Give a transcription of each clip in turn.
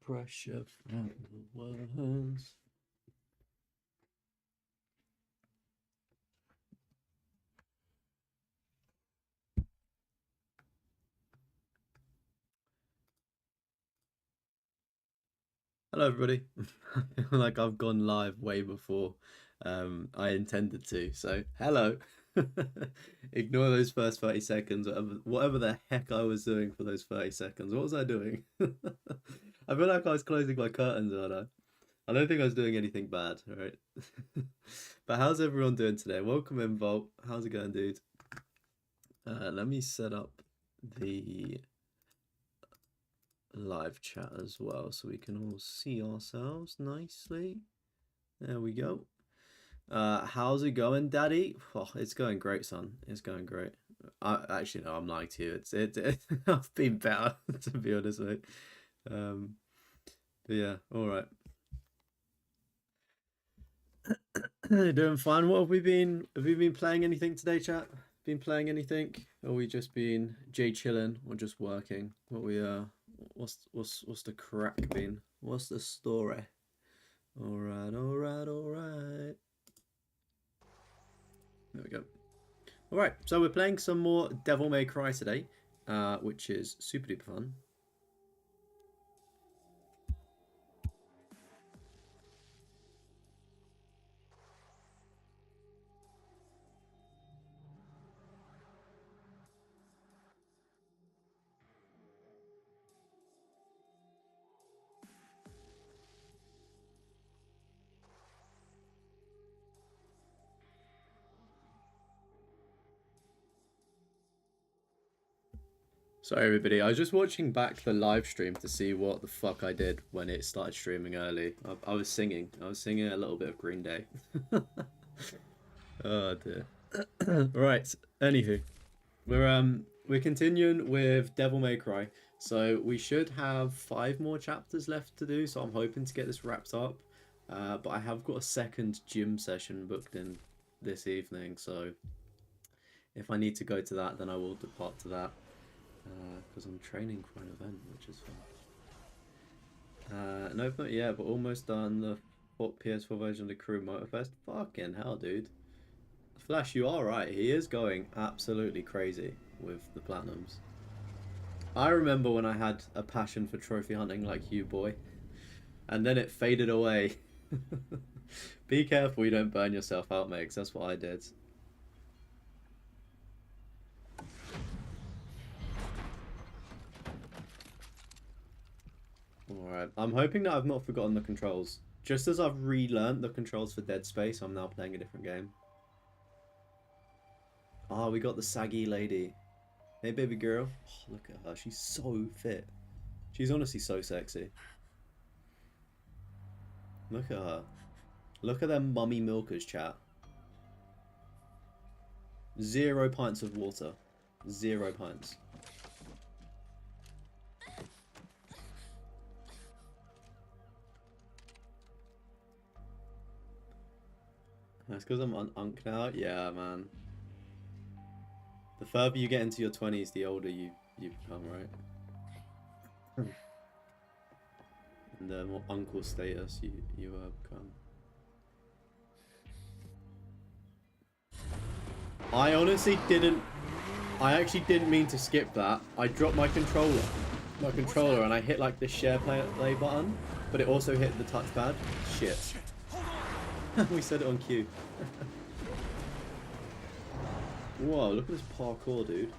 pressure from the words. Hello everybody. I feel like I've gone live way before I intended to, so hello. Ignore those first 30 seconds, whatever the heck I was doing for those 30 seconds. What was I doing? I feel like I was closing my curtains, aren't I? I don't think I was doing anything bad, right? But how's everyone doing today? Welcome in, Volt. How's it going, dude? Let me set up the live chat as well so we can all see ourselves nicely. There we go. How's it going, Daddy? Oh, it's going great, son. It's going great. Actually, no, I'm lying to you. I've been better, to be honest, mate. But yeah, all right. Doing fine. What have we been? Have we been playing anything today, chat? Been playing anything? Or we just been chilling or just working? What's the crack been? What's the story? All right. There we go. All right, so we're playing some more Devil May Cry today, which is super duper fun. Sorry, everybody. I was just watching back the live stream to see what the fuck I did when it started streaming early. I was singing. I was singing a little bit of Green Day. Oh dear. Right. Anywho, we're continuing with Devil May Cry. So we should have 5 more chapters left to do. So I'm hoping to get this wrapped up. But I have got a second gym session booked in this evening. So if I need to go to that, then I will depart to that. Because I'm training for an event, which is fun. No, not yet, but almost done the PS4 version of the Crew Motorfest. Fucking hell, dude. Flash, you are right. He is going absolutely crazy with the platinums. I remember when I had a passion for trophy hunting like you, boy. And then it faded away. Be careful you don't burn yourself out, mate, 'cause that's what I did. Alright, I'm hoping that I've not forgotten the controls. Just as I've relearned the controls for Dead Space, I'm now playing a different game. Ah, we got the saggy lady. Hey, baby girl. Oh, look at her. She's so fit. She's honestly so sexy. Look at her. Look at them mummy milkers, chat. 0 pints of water. 0 pints. That's because I'm unk now? Yeah, man. The further you get into your 20s, the older you become, right? And the more uncle status you become. I honestly didn't... I actually didn't mean to skip that. I dropped my controller. And I hit like the share play button, but it also hit the touchpad. Shit. We said it on cue. Whoa, look at this parkour, dude.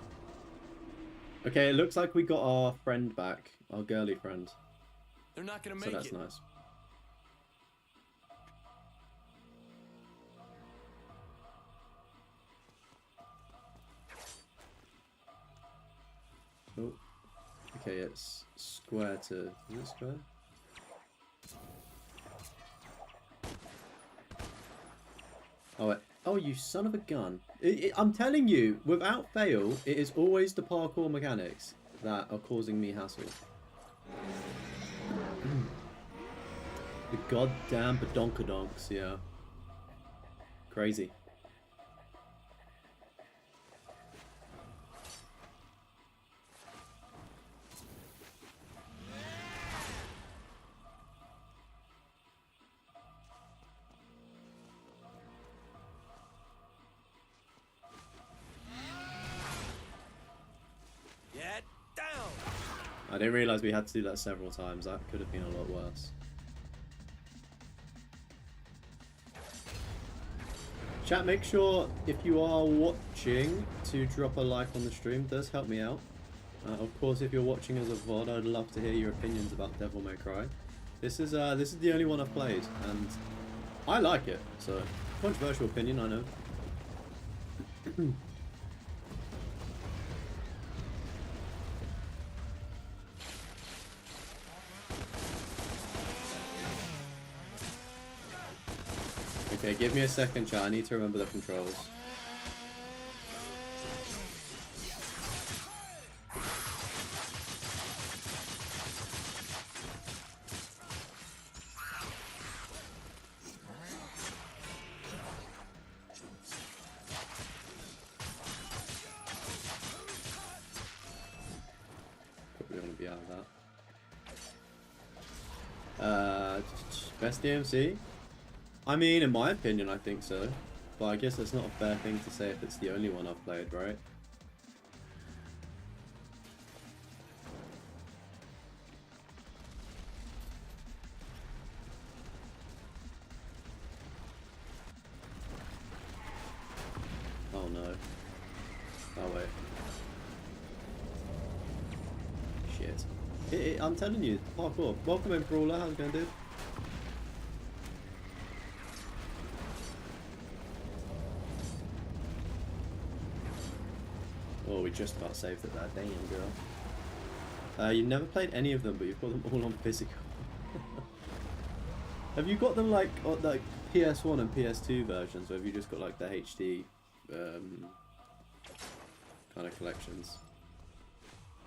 Okay, it looks like we got our friend back. Our girly friend. They're not gonna make it. So that's nice. Oh. Okay, it's square to... Is it square? Oh, wait. Oh, you son of a gun. I'm telling you, without fail, it is always the parkour mechanics that are causing me hassle. The goddamn badonkadonks, yeah. Crazy. I didn't realise we had to do that several times. That could have been a lot worse. Chat, make sure if you are watching to drop a like on the stream. It does help me out. Of course, if you're watching as a VOD, I'd love to hear your opinions about Devil May Cry. This is the only one I've played, and I like it. So, controversial opinion, I know. Okay, give me a second, chat. I need to remember the controls. Probably want to be out of that. Best DMC? I mean, in my opinion, I think so. But I guess that's not a fair thing to say if it's the only one I've played, right? Oh no. Oh wait. Shit. I'm telling you, hardcore. Welcome in, Brawler. How's it going, dude? Oh, we just about saved it there. Damn, girl. You've never played any of them, but you've got them all on physical. Have you got them like on like PS1 and PS2 versions, or have you just got like the HD kind of collections?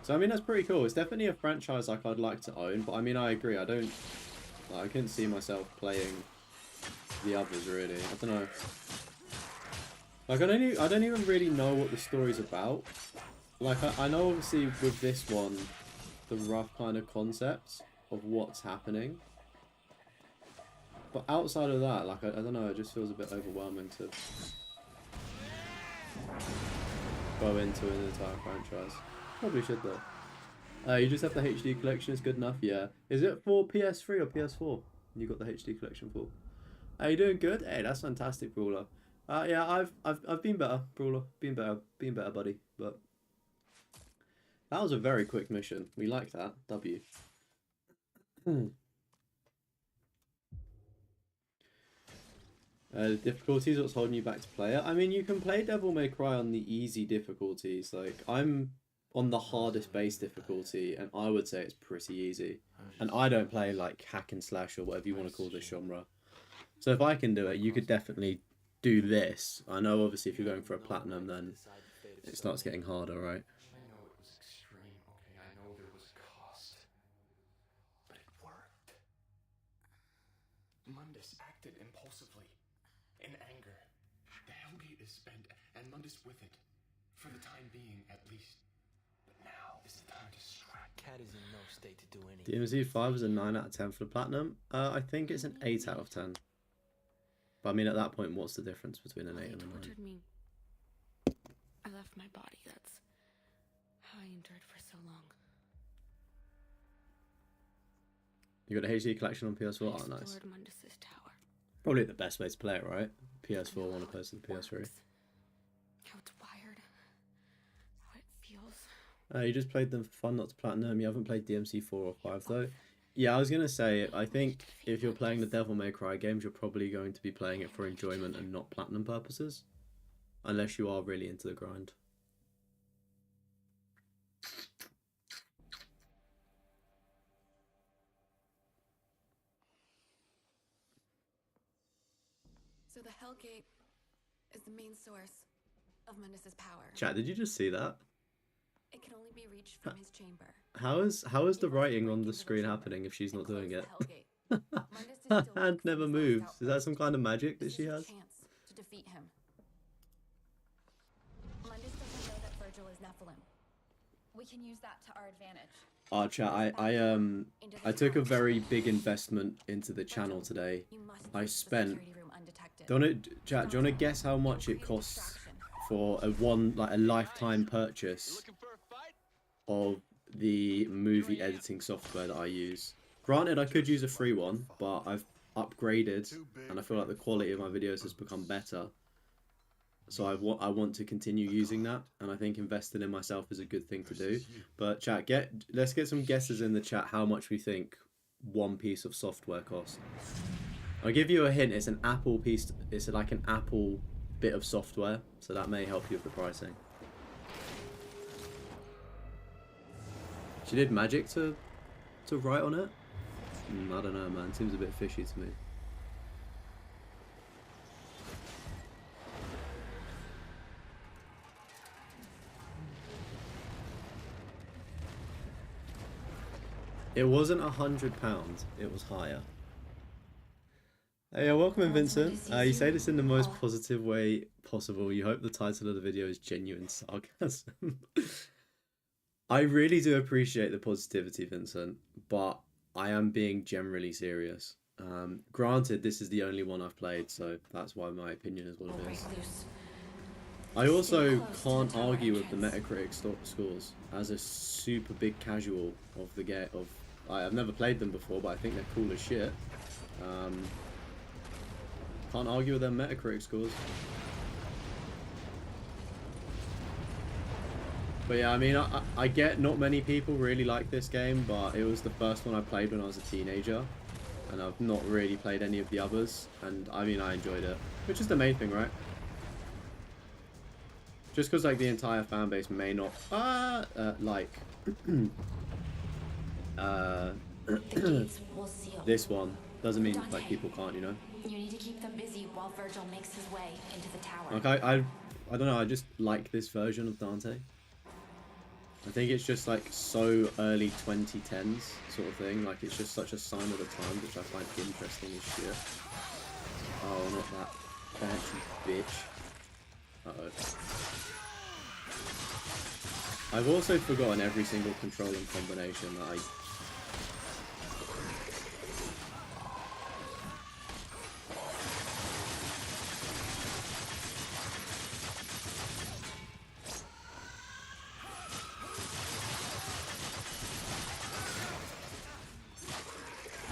So I mean, that's pretty cool. It's definitely a franchise like I'd like to own, but I mean, I agree. I couldn't see myself playing the others really. I don't know. Like, I don't even really know what the story's about. Like, I know obviously with this one, the rough kind of concept of what's happening. But outside of that, like, I don't know, it just feels a bit overwhelming to go into an entire franchise. Probably should though. You just have the HD collection, is good enough, yeah. Is it for PS3 or PS4? You got the HD collection for? Are you doing good? Hey, that's fantastic, Brawler. Yeah, I've been better, Brawler. Been better, buddy. But that was a very quick mission. We like that. W. The difficulties, what's holding you back to play it? I mean, you can play Devil May Cry on the easy difficulties. Like, I'm on the hardest base difficulty, and I would say it's pretty easy. And I don't play, like, hack and slash or whatever you want to call this genre. So if I can do it, you could definitely do this. I know obviously if you're going for a platinum, then it starts getting harder, right? I know it was extreme, okay? I know there was cost. But it worked. Mundus acted impulsively, in anger. The Hellgate is spent, and Mundus with it. For the time being, at least. But now is the time to strike. Cat is in no state to do anything. DMZ 5 is a 9 out of 10 for the platinum. I think it's an 8 out of 10. But I mean, at that point, what's the difference between an 8 and a 9? Tortured me. I left my body. That's how I endured for so long. You got a HD collection on PS4? Oh, nice. Mundus's tower. Probably the best way to play it, right? PS4 one opposed to the PS3. How it's wired. How it feels. You just played them for fun, not to platinum. You haven't played DMC 4 or 5 though. Yeah, I was going to say, I think if you're playing the Devil May Cry games, you're probably going to be playing it for enjoyment and not platinum purposes. Unless you are really into the grind. So the Hellgate is the main source of Mundus's power. Chat, did you just see that? It can only be reached from his chamber. How is the writing on the screen happening if she's not doing it? Her hand never moves. Is that some kind of magic that she has? Chance to defeat him. Mundus doesn't know that Virgil is Nephilim. We can use that to our advantage. Oh, chat, I took a very big investment into the channel today. I spent. Do you want to guess how much it costs for a lifetime purchase of the movie editing software that I use. Granted, I could use a free one, but I've upgraded and I feel like the quality of my videos has become better. So I want to continue using that, and I think investing in myself is a good thing to do. But chat, let's get some guesses in the chat how much we think one piece of software costs. I'll give you a hint. It's an Apple piece. It's like an Apple bit of software, so that may help you with the pricing. She did magic to write on it? I don't know, man. Seems a bit fishy to me. It wasn't £100. It was higher. Hey, welcome in, Vincent. You say this in the most positive way possible. You hope the title of the video is genuine sarcasm. I really do appreciate the positivity, Vincent, but I am being generally serious. Granted, this is the only one I've played, so that's why my opinion is what it is. I also can't argue with the Metacritic scores as a super big casual of the game. I've never played them before, but I think they're cool as shit. Can't argue with their Metacritic scores. But yeah, I mean, I get not many people really like this game, but it was the first one I played when I was a teenager, and I've not really played any of the others, and I mean, I enjoyed it, which is the main thing, right? Just because like the entire fan base may not like this one doesn't mean like people can't, you know. You need to keep them busy while Virgil makes his way into the tower. Like I don't know, I just like this version of Dante. I think it's just like so early 2010s sort of thing. Like it's just such a sign of the times, which I find interesting as shit. Oh, not that fancy bitch. Uh-oh. I've also forgotten every single control and combination that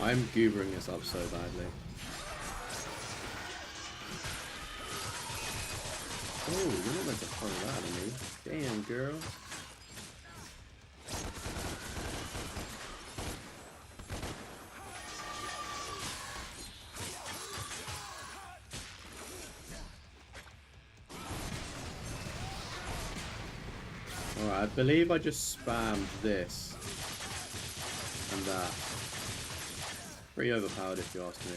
I'm goobering this up so badly. Oh, you're not meant to throw that at me. Damn, girl. Alright, I believe I just spammed this and that. Pretty overpowered if you ask me.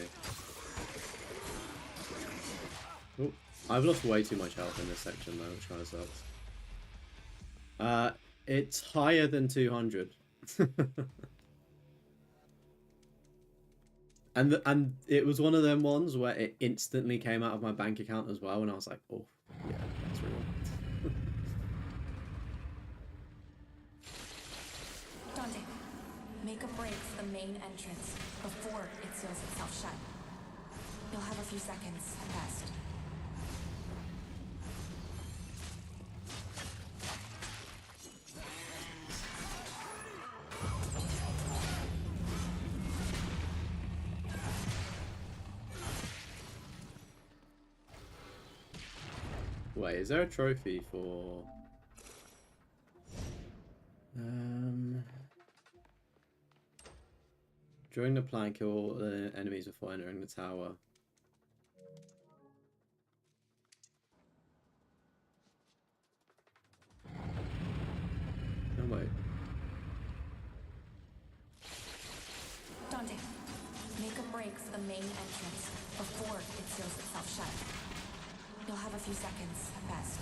Oh, I've lost way too much health in this section though, which kind of sucks. It's higher than 200. And it was one of them ones where it instantly came out of my bank account as well, and I was like, oh, yeah, that's real. Dante, make a break for the main entrance before it seals itself shut. You'll have a few seconds at best. Wait, is there a trophy for... During the plan, kill all the enemies before entering the tower. Oh, wait. Dante, make a break for the main entrance before it seals itself shut. You'll have a few seconds at best.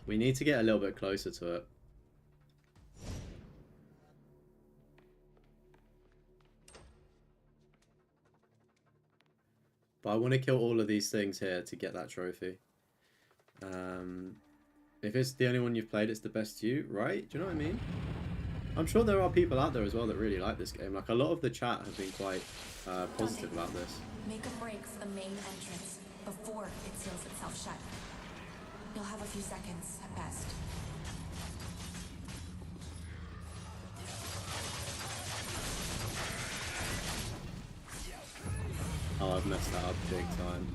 We need to get a little bit closer to it. But I want to kill all of these things here to get that trophy. If it's the only one you've played, it's the best to you, right? Do you know what I mean? I'm sure there are people out there as well that really like this game. Like, a lot of the chat have been quite positive about this. Make a break for the main entrance before it seals itself shut. You'll have a few seconds at best. Oh, I've messed that up big time.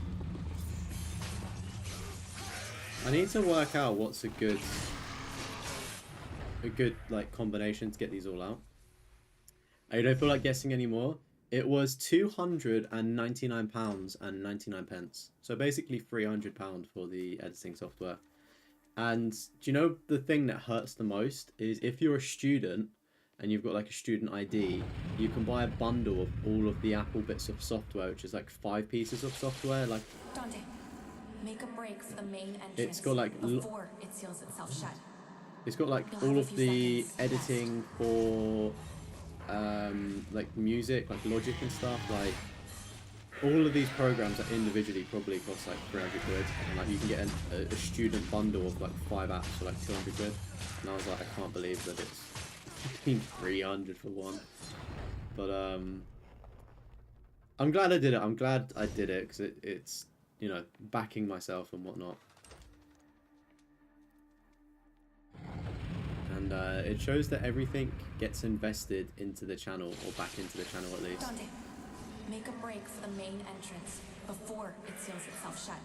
I need to work out what's a good like combination to get these all out. I don't feel like guessing anymore. It was £299.99. So basically £300 for the editing software. And do you know the thing that hurts the most is if you're a student and you've got like a student ID, you can buy a bundle of all of the Apple bits of software, which is like 5 pieces of software. Like, Dante, make a break for the main entrance it's got like before it seals itself shut. It's got like You'll all have a of few the seconds editing for like music, like Logic and stuff. Like, all of these programs that individually probably cost like 300 quid, and like you can get a student bundle of like 5 apps for like 200 quid. And I was like, I can't believe that it's 300 for one. But I'm glad I did it. I'm glad I did it because it's, you know, backing myself and whatnot. And it shows that everything gets invested into the channel, or back into the channel at least. Dante, make a break for the main entrance before it seals itself shut.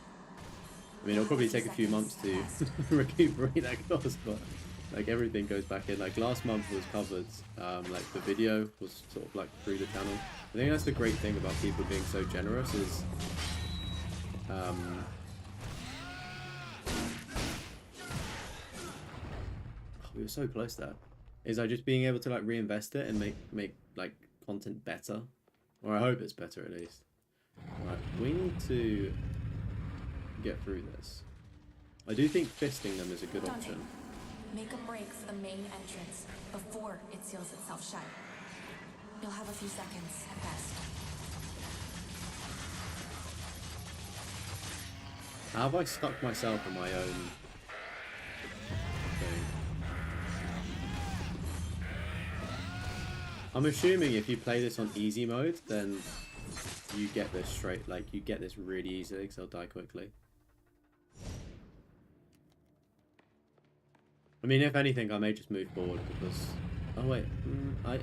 I mean, it'll probably take a few months to recuperate that cost, but like everything goes back in. Like last month was covered, like the video was sort of like through the channel. I think that's the great thing about people being so generous is oh, we were so close there. Is like just being able to like reinvest it and make like content better, or I hope it's better at least. Right, we need to get through this. I do think fisting them is a good Dante, option. make a break for the main entrance before it seals itself shut. You'll have a few seconds at best. How have I stuck myself in my own thing? I'm assuming if you play this on easy mode, then you get this straight, like you get this really easily, because I'll die quickly. I mean, if anything, I may just move forward because... Oh wait,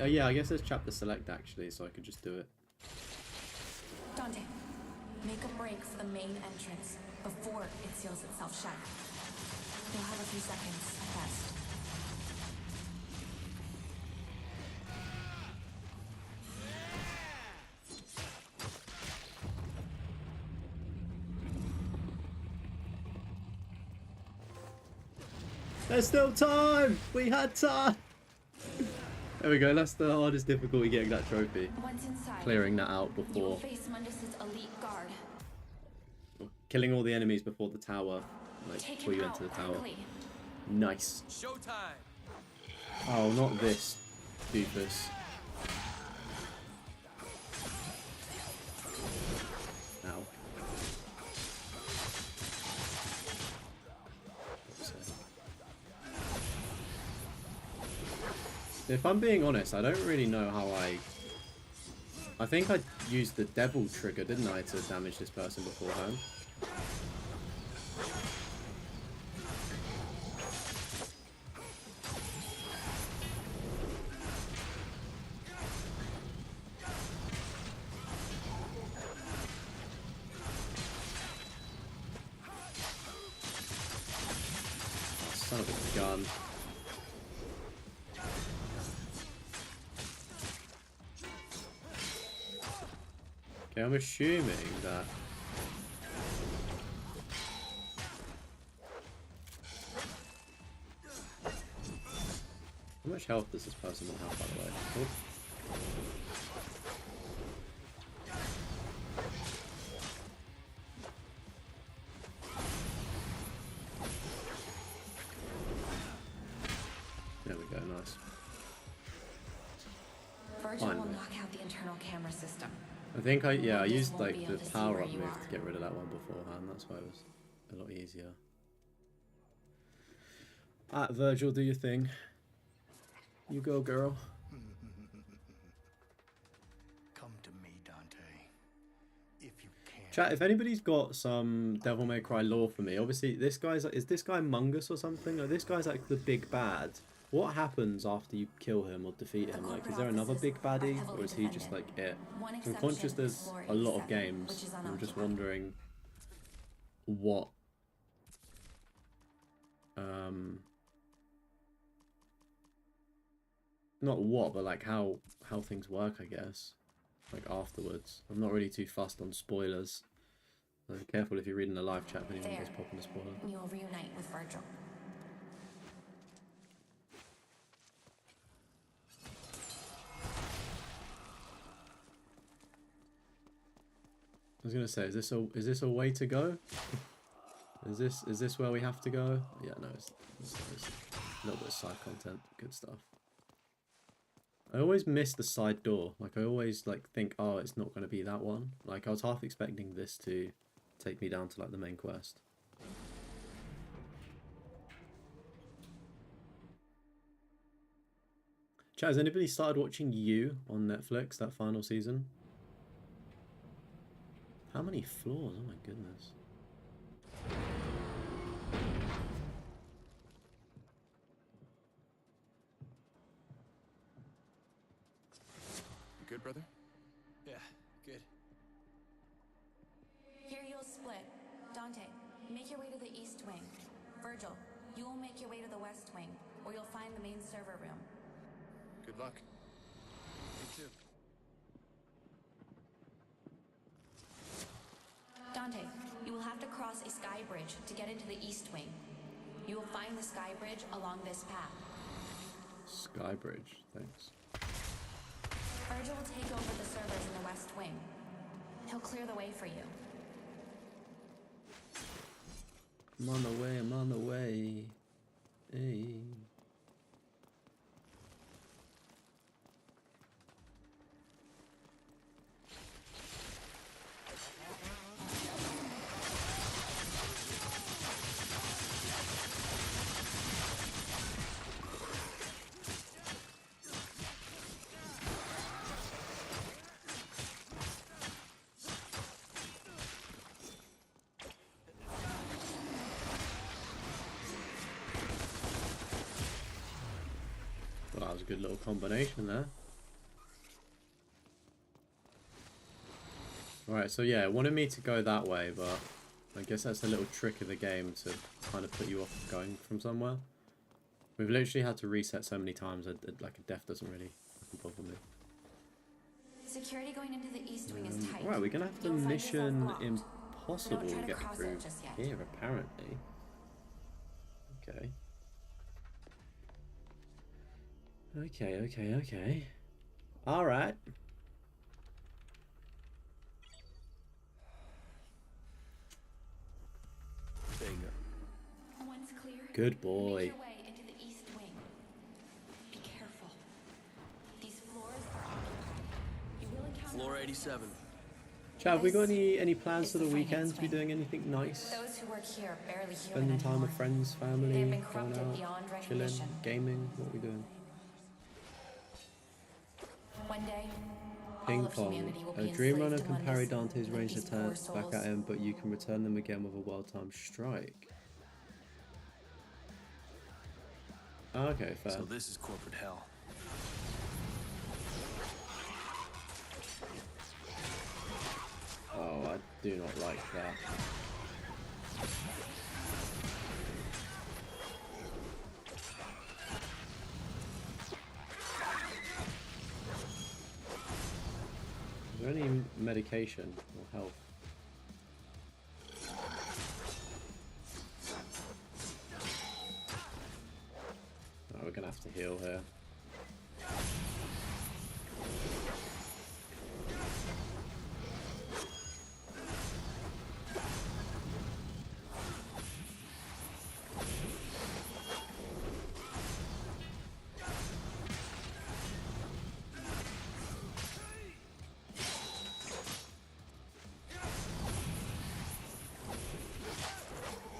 yeah, I guess there's chapter select actually, so I could just do it. Dante, make a break for the main entrance before it seals itself shut. You'll have a few seconds at best. There's still time! We had time! There we go, that's the hardest difficulty, getting that trophy. Once inside, Clearing that out you will before... face Mundus's elite guard. Killing all the enemies before the tower. Like, Take before him you out enter the tower. quickly. Nice. Showtime! Oh, not this doofus. Ow. If I'm being honest, I don't really know how I think I used the devil trigger, didn't I, to damage this person beforehand? Oh, son of a gun. Okay, I'm assuming that... How much health does this person have, by the way? Oh. There we go, nice. Virgil will Finally. knock out the internal camera system. I think I used won't like be the able to see power where up you move are. to get rid of that one beforehand. That's why it was a lot easier. Alright, Virgil, do your thing. You go, girl. Come to me, Dante. If you can. Chat, if anybody's got some Devil May Cry lore for me, obviously this guy's like, is this guy Mungus or something? Like, this guy's like the big bad. What happens after you kill him or defeat him? Like, is there another big baddie, or is he just like it? I'm conscious there's a lot of games. I'm just wondering what not what, but like how things work, I guess. Like afterwards. I'm not really too fussed on spoilers. So careful if you're reading a live chat if anyone does pop in a spoiler. You will reunite with Virgil. I was gonna say, is this a way to go? Is this where we have to go? Yeah, no, it's a little bit of side content, good stuff. I always miss the side door. Like I always like think, oh, it's not gonna be that one. Like I was half expecting this to take me down to like the main quest. Chat, has anybody started watching You on Netflix, that final season? How many floors? Oh my goodness. You good, brother? Yeah, good. Here you'll split. Dante, make your way to the east wing. Virgil, you will make your way to the west wing, or you'll find the main server room. Good luck. You too. Dante, you will have to cross a sky bridge to get into the east wing. You will find the sky bridge along this path. Sky bridge, thanks. Virgil will take over the servers in the west wing. He'll clear the way for you. I'm on the way, I'm on the way. Hey. Well, that was a good little combination there. Alright, so yeah, it wanted me to go that way, but I guess that's a little trick of the game to kind of put you off going from somewhere. We've literally had to reset so many times that like a death doesn't really bother me. Security going into the east wing is tight. Right, we're gonna have the You'll find yourself mission blocked. impossible Don't try to get cross it through just yet. here, apparently. Okay. Okay. Alright. There you go. Once clear, Good boy. make your way into the east wing. Be careful. These floors are occupied. You will encounter Floor 87. Chat, have we got any plans for the weekend to be doing anything nice? those who work here are barely human Spending time anymore. with friends, family, They've been going corrupted out, beyond chilling, recognition. gaming, what are we doing? One day, Ping all of pong. humanity will A be dream runner enslaved to can parry Mundus Dante's and ranged these attacks poor back souls. at him, but you can return them again with a well-timed strike. Okay, fair. So this is corporate hell. Oh, I do not like that. Is there any medication or health? Oh, we're gonna have to heal here.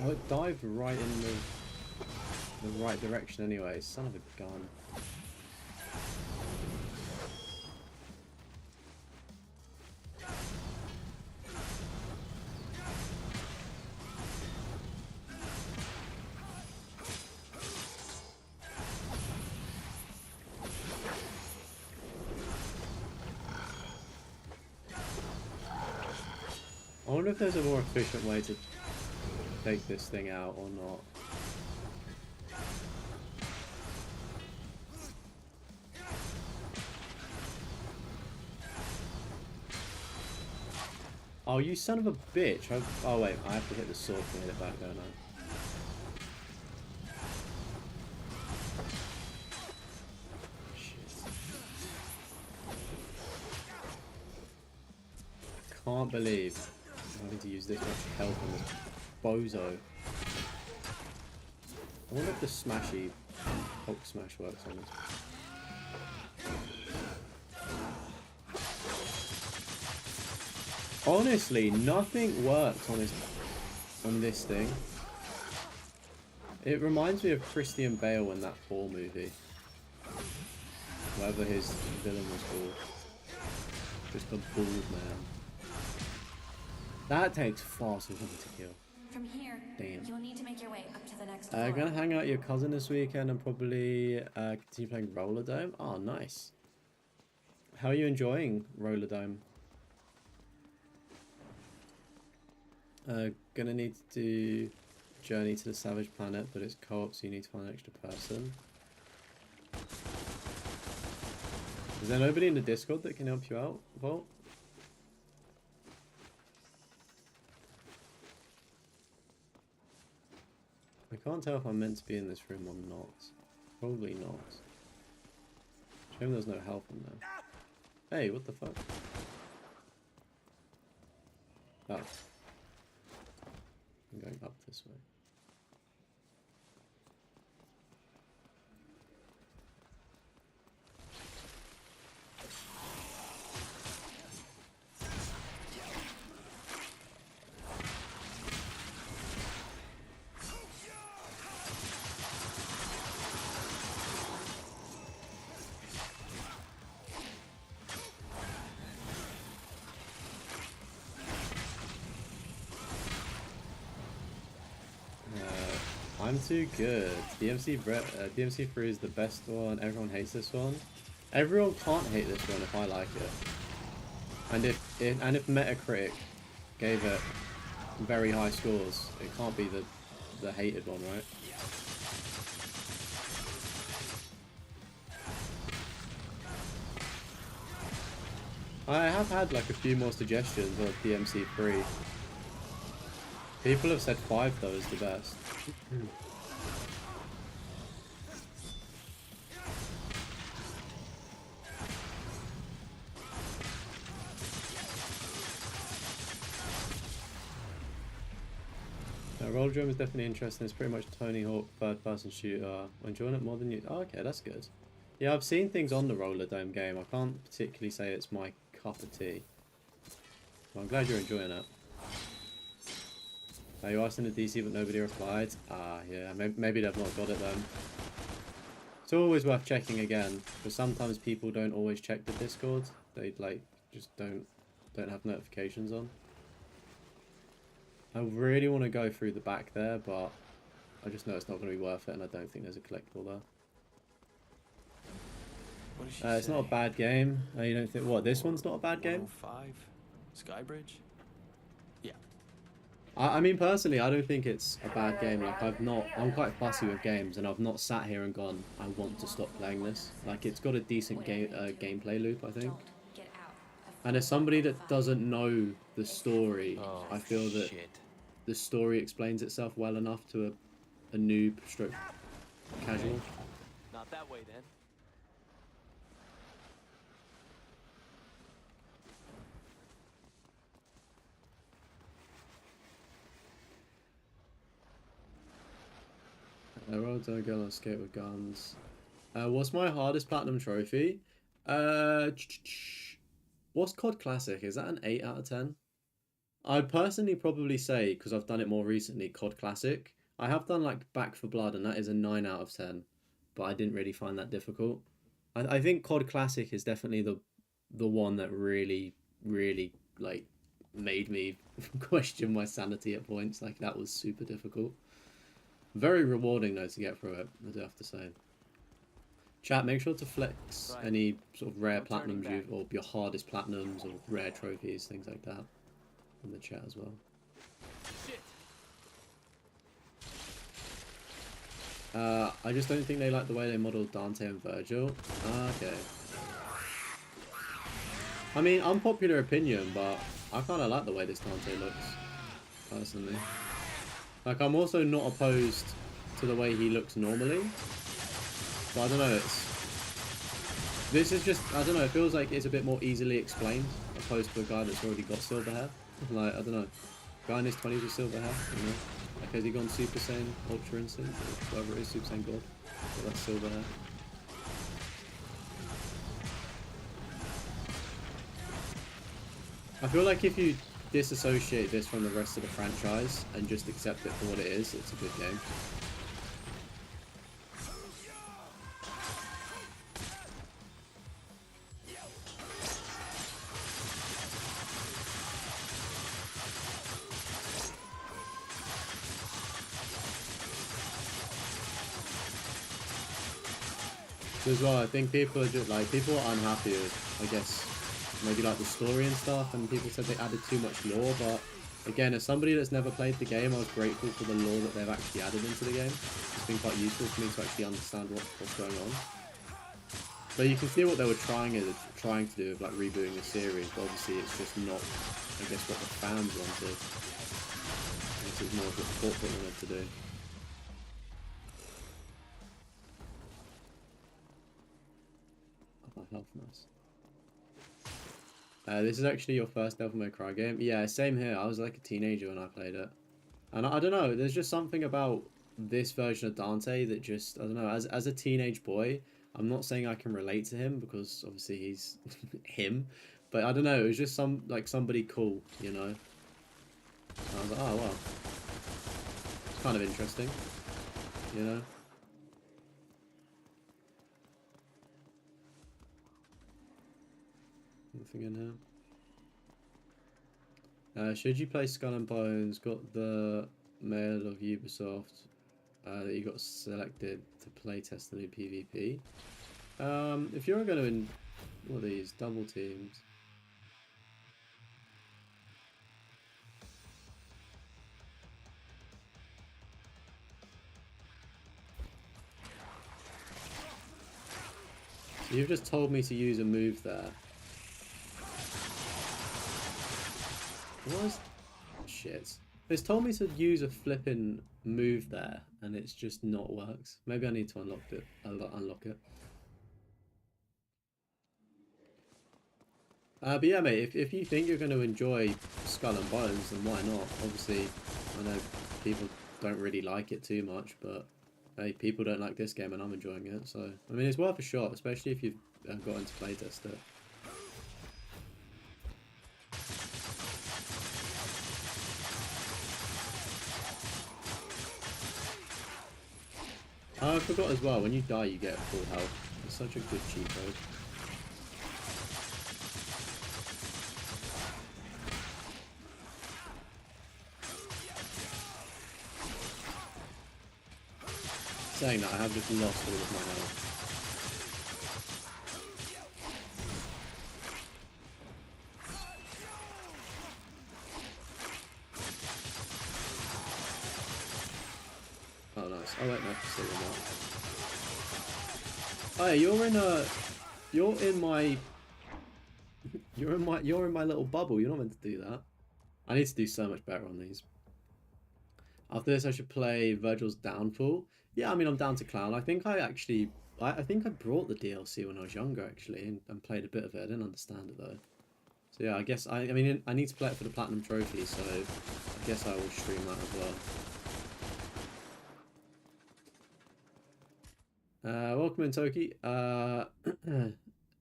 Oh, it dived right in the the right direction anyway. Son of a gun. I wonder if there's a more efficient way to take this thing out or not. Oh, you son of a bitch. Oh, wait. I have to hit the sword to hit it back, don't I? Shit. I can't believe I'm having to use this much health on this bozo. I wonder if the smashy Hulk smash works on this. Honestly, nothing works on this thing. It reminds me of Christian Bale in that 4 movie. Whatever his villain was called. Just a bald man. That takes far too long to kill. From here, Damn. you'll need to make your way up to the next floor. Gonna hang out with your cousin this weekend and probably continue playing Roller Dome. Oh, nice. How are you enjoying Roller Dome? Gonna need to do Journey to the Savage Planet, but it's co-op, so you need to find an extra person. Is there nobody in the Discord that can help you out, Volt? I can't tell if I'm meant to be in this room or not. Probably not. Shame there's no help in there. Hey, what the fuck? Oh. I'm going up this way. I'm too good. DMC3 is the best one. Everyone hates this one. Everyone can't hate this one if I like it. And if Metacritic gave it very high scores, it can't be the hated one, right? I have had like a few more suggestions of DMC3. People have said 5 though is the best. Roller Drum is definitely interesting. It's pretty much Tony Hawk third-person shooter. I'm enjoying it more than you. Oh, okay, that's good. Yeah, I've seen things on the Roller Dome game. I can't particularly say it's my cup of tea. Well, I'm glad you're enjoying it. You asked in the DC but nobody replied. Ah, yeah, maybe they've not got it then. It's always worth checking again, because sometimes people don't always check the Discord. They like just don't have notifications on. I really want to go through the back there, but I just know it's not going to be worth it, and I don't think there's a collectible there. What did she It's not a bad game. You don't think what? This one's not a bad game? 105? Skybridge? Yeah. I mean, personally, I don't think it's a bad game. Like, I'm quite fussy with games, and I've not sat here and gone, I want to stop playing this. Like, it's got a decent gameplay loop, I think. Don't get out of And as somebody that doesn't know the story, Oh, I feel that shit. the story explains itself well enough to a noob stroke casual. Not that way then. I rolled down a girl on skate with guns. What's my hardest platinum trophy? What's COD Classic? Is that an 8 out of 10? I'd personally probably say, because I've done it more recently, COD Classic. I have done like Back for Blood, and that is a 9 out of 10, but I didn't really find that difficult. I think COD Classic is definitely the one that really like made me question my sanity at points. Like that was super difficult. Very rewarding though to get through it, I do have to say. Chat, make sure to flex Right. any sort of rare No turning platinums you back. or your hardest platinums or rare trophies, things like that, in the chat as well. Shit. I just don't think they like the way they modelled Dante and Virgil. Okay. I mean, unpopular opinion, but I kind of like the way this Dante looks, personally. Like, I'm also not opposed to the way he looks normally. But I don't know, this is just, I don't know, it feels like it's a bit more easily explained, opposed to a guy that's already got silver hair. Like, I don't know, guy in his 20s with silver hair, you know? Like, has he gone Super Saiyan Ultra Instinct, or whatever it is, Super Saiyan God? But that's silver hair. I feel like if you disassociate this from the rest of the franchise and just accept it for what it is, it's a good game. As well, I think people are just like, people are unhappy with, I guess, maybe like the story and stuff, and people said they added too much lore, but again, as somebody that's never played the game, I was grateful for the lore that they've actually added into the game. It's been quite useful for me to actually understand what's going on. But you can see what they were trying to do with like rebooting the series, but obviously it's just not, I guess, what the fans wanted. This is more of what the corporate wanted to do. Oh, my health, nice. This is actually your first Devil May Cry game? Yeah, same here. I was like a teenager when I played it. And I don't know, there's just something about this version of Dante that just, I don't know, as a teenage boy, I'm not saying I can relate to him because obviously he's him, but I don't know, it was just somebody cool, you know? And I was like, oh wow. It's kind of interesting, you know? Nothing in here. Should you play Skull and Bones? Got the mail of Ubisoft that you got selected to play test the new PvP. If you're going to what are these double teams? So you've just told me to use a move there. What is shit? It's told me to use a flipping move there, and it's just not works. Maybe I need to unlock it. Unlock it. But yeah, mate. If you think you're going to enjoy Skull and Bones, then why not? Obviously, I know people don't really like it too much, but hey, people don't like this game, and I'm enjoying it. So I mean, it's worth a shot, especially if you've got into playtest it. I forgot as well, when you die you get full health. It's such a good cheat code. Saying that, I have just lost all of my health. Oh nice. Oh wait, no, still in that. Oh yeah, you're in my little bubble. You're not meant to do that. I need to do so much better on these. After this, I should play Virgil's Downfall. Yeah, I mean, I'm down to clown. I think I actually, I think I brought the DLC when I was younger, actually, and played a bit of it. I didn't understand it, though. So yeah, I guess, I mean, I need to play it for the Platinum Trophy, so I guess I will stream that as well. Welcome in, Toki.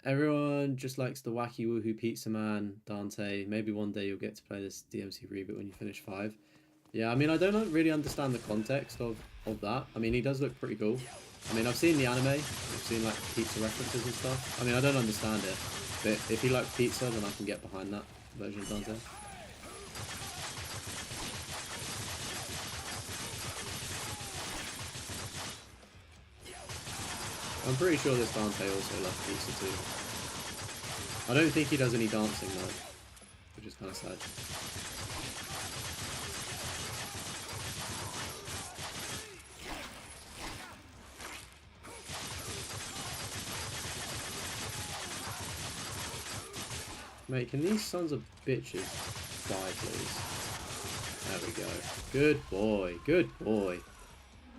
Everyone just likes the wacky woohoo pizza man, Dante. Maybe one day you'll get to play this DMC reboot when you finish 5. Yeah, I mean, I don't really understand the context of that. I mean, he does look pretty cool. I mean, I've seen the anime. I've seen, like, pizza references and stuff. I mean, I don't understand it. But if he likes pizza, then I can get behind that version of Dante. I'm pretty sure this Dante also loves pizza too. I don't think he does any dancing though, which is kind of sad. Mate, can these sons of bitches die, please? There we go. Good boy. Good boy.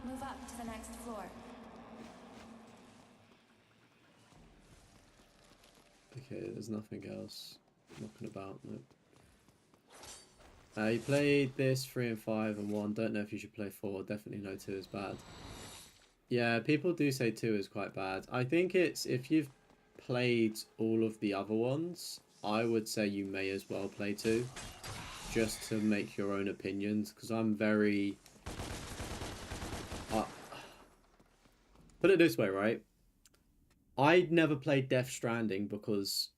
Move up to the next floor. Okay, there's nothing else knocking about. Nope. You played this 3 and 5 and 1. Don't know if you should play 4. Definitely know 2 is bad. Yeah, people do say 2 is quite bad. I think it's, if you've played all of the other ones, I would say you may as well play 2. Just to make your own opinions. Because I'm very... put it this way, right? I'd never played Death Stranding because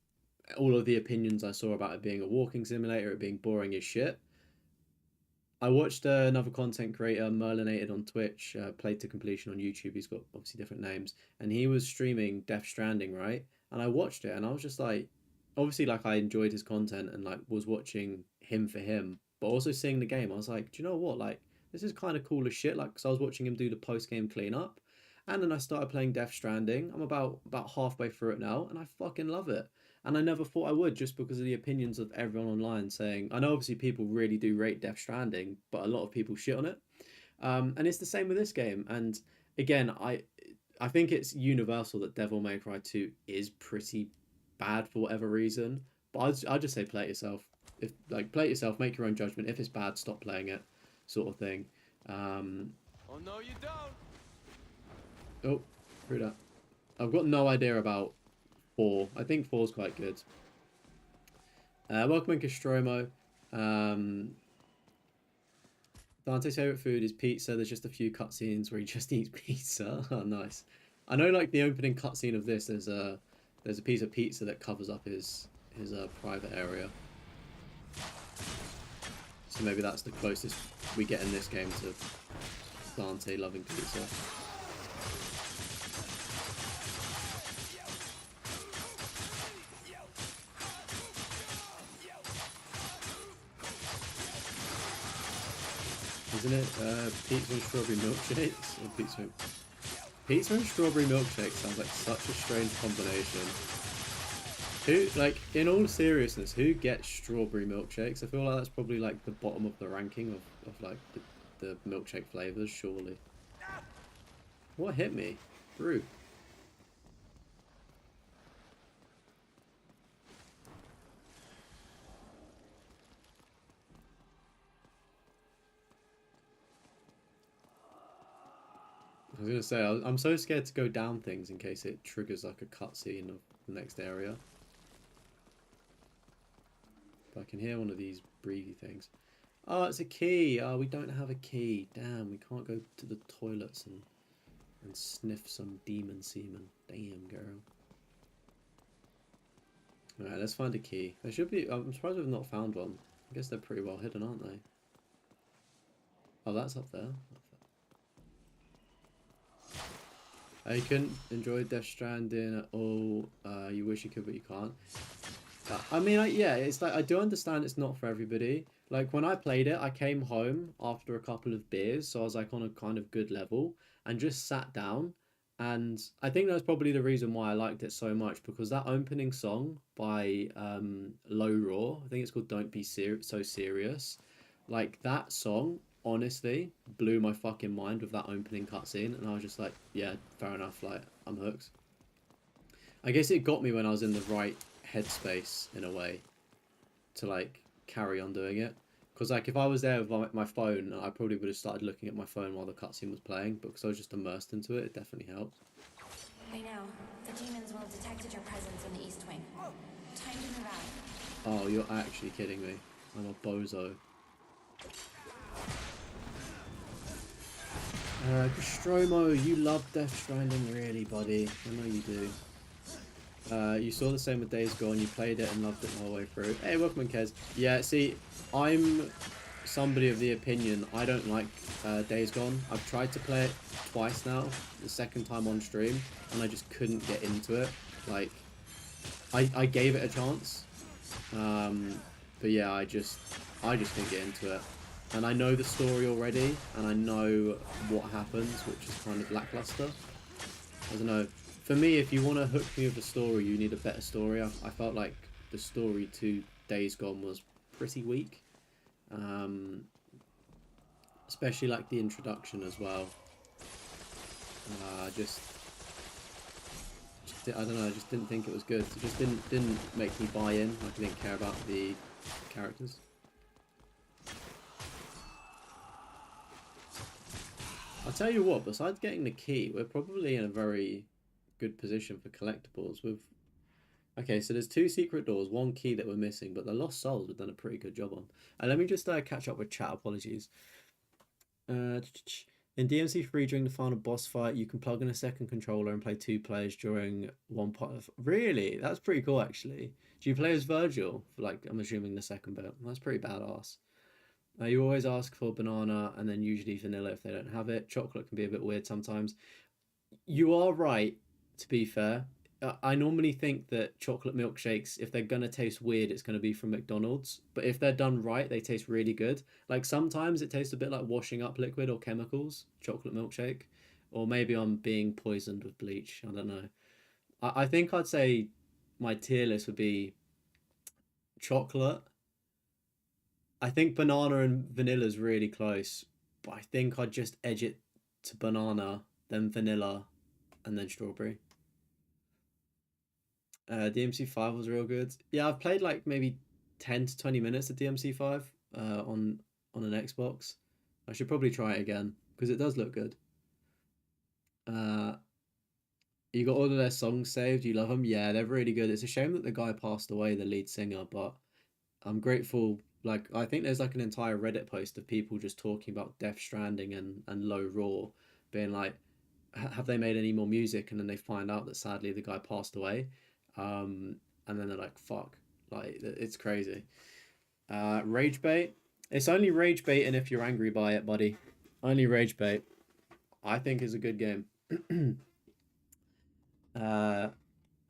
all of the opinions I saw about it being a walking simulator, it being boring as shit. I watched another content creator, Merlinated on Twitch, played to completion on YouTube. He's got obviously different names, and he was streaming Death Stranding, right? And I watched it, and I was just like, obviously, like, I enjoyed his content and like was watching him for him, but also seeing the game, I was like, do you know what? Like, this is kind of cool as shit. Like, because I was watching him do the post game cleanup, and then I started playing Death Stranding. I'm about halfway through it now, and I fucking love it. And I never thought I would, just because of the opinions of everyone online saying, I know obviously people really do rate Death Stranding, but a lot of people shit on it. And it's the same with this game. And again, I think it's universal that Devil May Cry 2 is pretty bad for whatever reason. But I'd just say play it yourself. If, like, play it yourself, make your own judgment. If it's bad, stop playing it, sort of thing. Oh no, you don't. Oh, through that. I've got no idea about 4. I think 4's quite good. Welcome in Castromo. Dante's favourite food is pizza. There's just a few cutscenes where he just eats pizza. Oh, nice. I know, like, the opening cutscene of this, there's a piece of pizza that covers up his private area. So maybe that's the closest we get in this game to Dante loving pizza. Isn't it pizza and strawberry milkshakes? Or pizza and strawberry milkshake sounds like such a strange combination. Who, like, in all seriousness, who gets strawberry milkshakes? I feel like that's probably like the bottom of the ranking of like the milkshake flavors, surely. What hit me? Rude. I was gonna say, I'm so scared to go down things in case it triggers like a cutscene of the next area. But I can hear one of these breathy things. Oh, it's a key! Oh, we don't have a key. Damn, we can't go to the toilets and sniff some demon semen. Damn, girl. Alright, let's find a key. There should be... I'm surprised we've not found one. I guess they're pretty well hidden, aren't they? Oh, that's up there. You couldn't enjoy Death Stranding at all. You wish you could, but you can't. I mean, yeah, it's like, I do understand it's not for everybody. Like, when I played it, I came home after a couple of beers, so I was like on a kind of good level, and just sat down. And I think that's probably the reason why I liked it so much, because that opening song by Low Raw, I think it's called Don't Be So Serious. Like, that song, honestly, blew my fucking mind with that opening cutscene, and I was just like, yeah, fair enough, like, I'm hooked. I guess it got me when I was in the right headspace, in a way, to, like, carry on doing it. Because, like, if I was there with my phone, I probably would have started looking at my phone while the cutscene was playing, but because I was just immersed into it, it definitely helped. By now, the demons will have detected your presence in the East Wing. Time to move out. Oh, you're actually kidding me. I'm a bozo. Gastromo, you love Death Stranding, really, buddy. I know you do. You saw the same with Days Gone. You played it and loved it the whole way through. Hey, welcome in, Kez. Yeah, see, I'm somebody of the opinion I don't like Days Gone. I've tried to play it twice now, the second time on stream, and I just couldn't get into it. Like, I gave it a chance, but yeah, I just couldn't get into it. And I know the story already, and I know what happens, which is kind of lackluster. I don't know. For me, if you want to hook me with a story, you need a better story. I felt like the story to Days Gone was pretty weak. Especially like the introduction as well. I don't know, I just didn't think it was good. It just didn't make me buy in. Like I didn't care about the characters. I'll tell you what, besides getting the key, we're probably in a very good position for collectibles. Okay, so there's 2 secret doors, 1 key that we're missing, but the Lost Souls we've done a pretty good job on. And let me just catch up with chat, apologies. In DMC3 during the final boss fight, you can plug in a second controller and play 2 players during one part of... Really? That's pretty cool, actually. Do you play as Virgil? For, like, I'm assuming the second bit. That's pretty badass. You always ask for banana and then usually vanilla if they don't have it. Chocolate can be a bit weird sometimes. You are right, to be fair. I normally think that chocolate milkshakes, if they're going to taste weird, it's going to be from McDonald's. But if they're done right, they taste really good. Like sometimes it tastes a bit like washing up liquid or chemicals, chocolate milkshake. Or maybe I'm being poisoned with bleach. I don't know. I think I'd say my tier list would be chocolate. I think banana and vanilla is really close, but I think I'd just edge it to banana, then vanilla, and then strawberry. DMC5 was real good. Yeah, I've played like maybe 10 to 20 minutes of DMC5 on an Xbox. I should probably try it again because it does look good. You got all of their songs saved. You love them? Yeah, they're really good. It's a shame that the guy passed away, the lead singer, but I'm grateful. Like, I think there's like an entire Reddit post of people just talking about Death Stranding and Low Raw, being like, have they made any more music? And then they find out that sadly the guy passed away. And then they're like, fuck. Like, it's crazy. Rage bait. It's only rage baiting if you're angry by it, buddy. Only rage bait. I think is a good game. Oh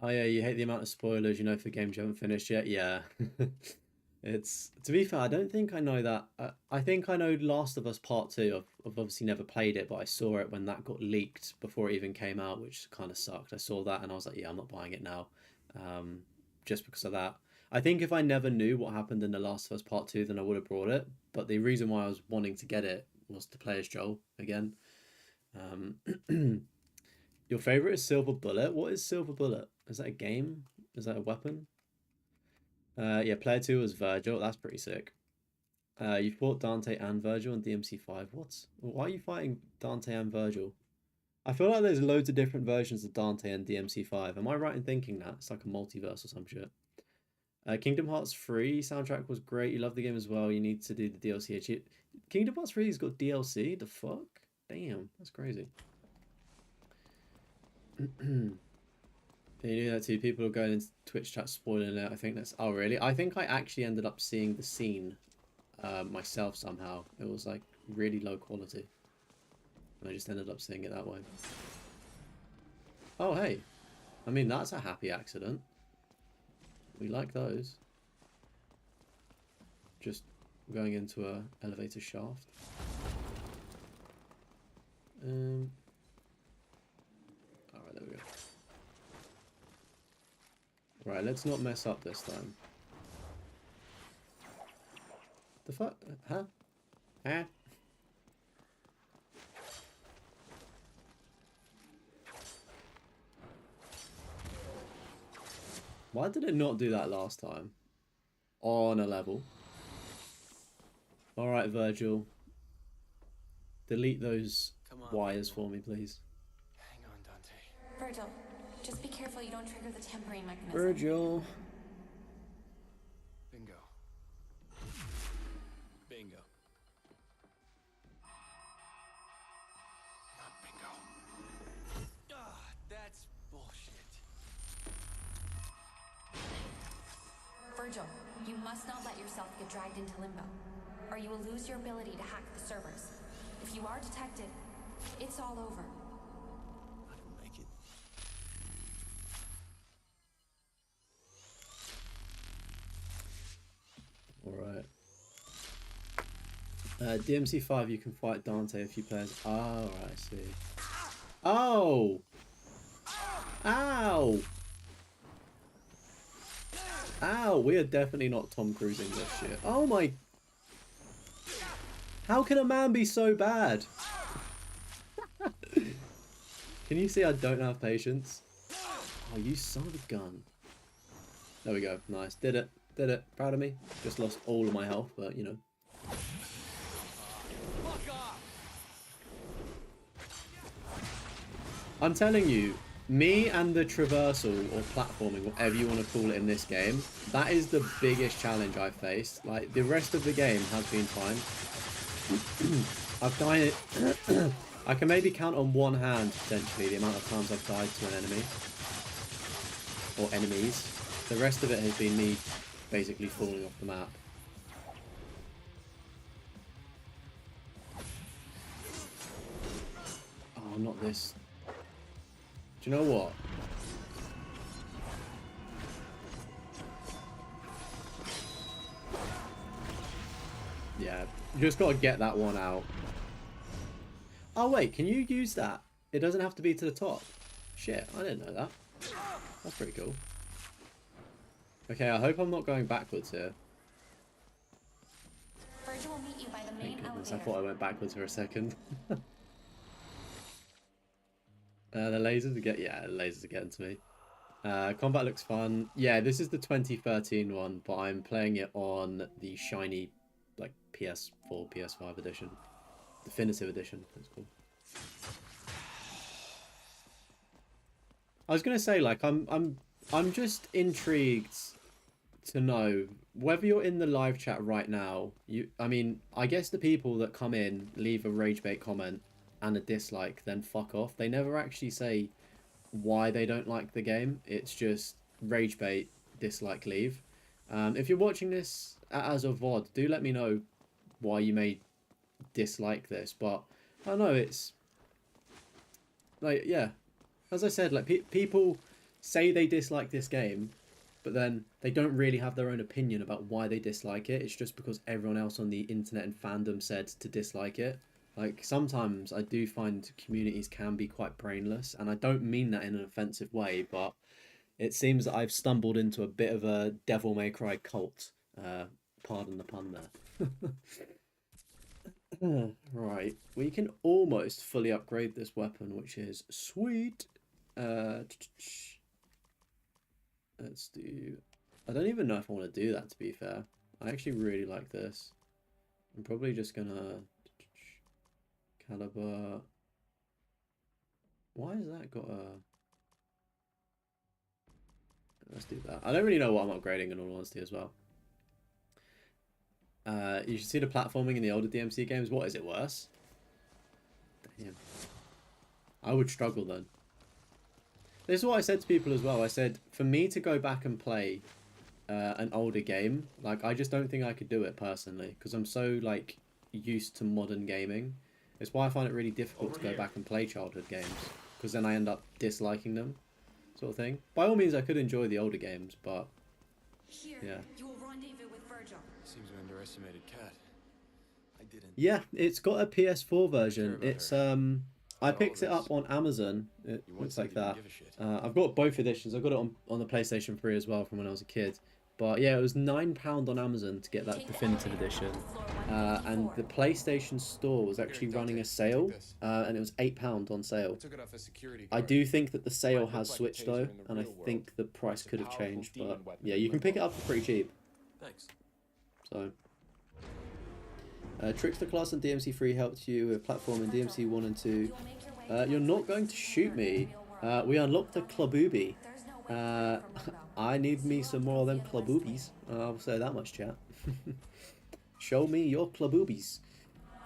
yeah, you hate the amount of spoilers, you know, for games you haven't finished yet. Yeah. It's, to be fair, I don't think I know that. I think I know Last of Us Part 2. I've obviously never played it, but I saw it when that got leaked before it even came out, which kind of sucked. I saw that and I was like, yeah, I'm not buying it now. Just because of that. I think if I never knew what happened in The Last of Us Part 2, then I would have brought it. But the reason why I was wanting to get it was to play as Joel again. Your favorite is Silver Bullet? What is Silver Bullet? Is that a game? Is that a weapon? Yeah, player 2 was Virgil. That's pretty sick. You fought Dante and Virgil in DMC5. Why are you fighting Dante and Virgil? I feel like there's loads of different versions of Dante and DMC5. Am I right in thinking that? It's like a multiverse or some shit. Kingdom Hearts 3 soundtrack was great. You love the game as well. You need to do the DLC. Kingdom Hearts 3 has got DLC? The fuck? Damn, that's crazy. You knew that too. People are going into Twitch chat spoiling it. I think that's... Oh, really? I think I actually ended up seeing the scene myself somehow. It was like really low quality. And I just ended up seeing it that way. Oh, hey. I mean, that's a happy accident. We like those. Just going into a elevator shaft. Alright, there we go. Right, let's not mess up this time. The fuck? Huh? Huh? Why did it not do that last time? On a level. Alright, Virgil. Delete those wires for me, please. Hang on, Dante. Virgil, just be careful you don't trigger the tempering mechanism. Virgil. Bingo. Bingo. Bullshit. Virgil, you must not let yourself get dragged into limbo, or you will lose your ability to hack the servers. If you are detected, it's all over. I can make it. Alright. DMC5, you can fight Dante if you players. Oh, right, I see. Oh! Ow! Ow! We are definitely not Tom Cruising this shit. Oh my... How can a man be so bad? Can you see I don't have patience? Oh, you son of a gun. There we go. Nice. Did it. Did it. Proud of me. Just lost all of my health, but you know. I'm telling you, me and the traversal or platforming, whatever you want to call it in this game, that is the biggest challenge I've faced. Like, the rest of the game has been fine. I've died... I can maybe count on one hand, potentially, the amount of times I've died to an enemy. Or enemies. The rest of it has been me basically falling off the map. Oh, not this. Do you know what? Yeah, you just got to get that one out. Oh wait, can you use that? It doesn't have to be to the top. Shit, I didn't know that. That's pretty cool. Okay, I hope I'm not going backwards here. Virgil will meet you by the main Thank goodness, I elevator. thought I went backwards for a second. The lasers are the lasers are getting to me. Combat looks fun. Yeah, this is the 2013 one, but I'm playing it on the shiny, like PS4, PS5 edition, definitive edition. That's cool. I was gonna say, like, I'm just intrigued to know whether you're in the live chat right now. I mean, I guess the people that come in, leave a rage bait comment and a dislike, then fuck off. They never actually say why they don't like the game. It's just rage bait, dislike, leave. If you're watching this as a VOD, do let me know why you may dislike this. But I don't know, it's like, yeah, as I said, like people say they dislike this game, but then they don't really have their own opinion about why they dislike it. It's just because everyone else on the internet and fandom said to dislike it. Like, sometimes I do find communities can be quite brainless, and I don't mean that in an offensive way, but it seems that I've stumbled into a bit of a Devil May Cry cult. Pardon the pun there. Right, we can almost fully upgrade this weapon, which is sweet. Let's do... I don't even know if I want to do that, to be fair. I actually really like this. I'm probably just gonna... Caliber... Why has that got a... Let's do that. I don't really know what I'm upgrading, in all honesty, as well. You should see the platforming in the older DMC games. What, is it worse? Damn. I would struggle then. This is what I said to people as well. I said, for me to go back and play an older game, like, I just don't think I could do it personally, because I'm so, like, used to modern gaming. It's why I find it really difficult to go back and play childhood games, because then I end up disliking them, sort of thing. By all means, I could enjoy the older games, but Here, yeah. you will rendezvous with Virgil. Seems we underestimated Kat. I didn't. Yeah, it's got a PS4 version. about It's her. I About picked all it up this. on Amazon. It You looks once said like you didn't that. give a shit. I've got both editions. I got it on the PlayStation 3 as well from when I was a kid. But yeah, it was £9 on Amazon to get that Take the definitive elevator edition. to floor And 154. the PlayStation Store was actually Dante, running a take sale, this. and it was £8 on sale. Took it off a security I guard. do think that the sale Might look has like a switched taser though, in the and I real world, think the price it's a could have powerful changed. demon But weapon yeah, in you can pick it limbo. up for pretty cheap. Thanks. So. Trickster class and DMC3 helped you with platform in DMC 1 and 2. You will make your way to You're the not going to shoot me. We unlocked a Klabooby. There's no way to get from limbo. I need me some more of them Klaboobies. I'll say that much, chat. Show me your Klaboobies.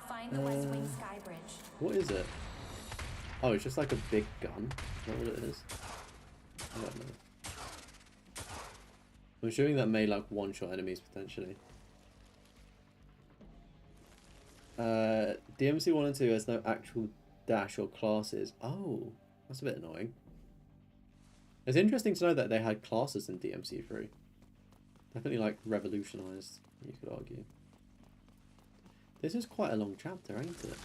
Find the West Wing Sky Bridge. What is it? Oh, it's just like a big gun. Is that what it is? I don't know. I'm assuming that may like one-shot enemies potentially. DMC 1 and 2 has no actual dash or classes. Oh, that's a bit annoying. It's interesting to know that they had classes in DMC 3. Definitely like revolutionized, you could argue. This is quite a long chapter, ain't it?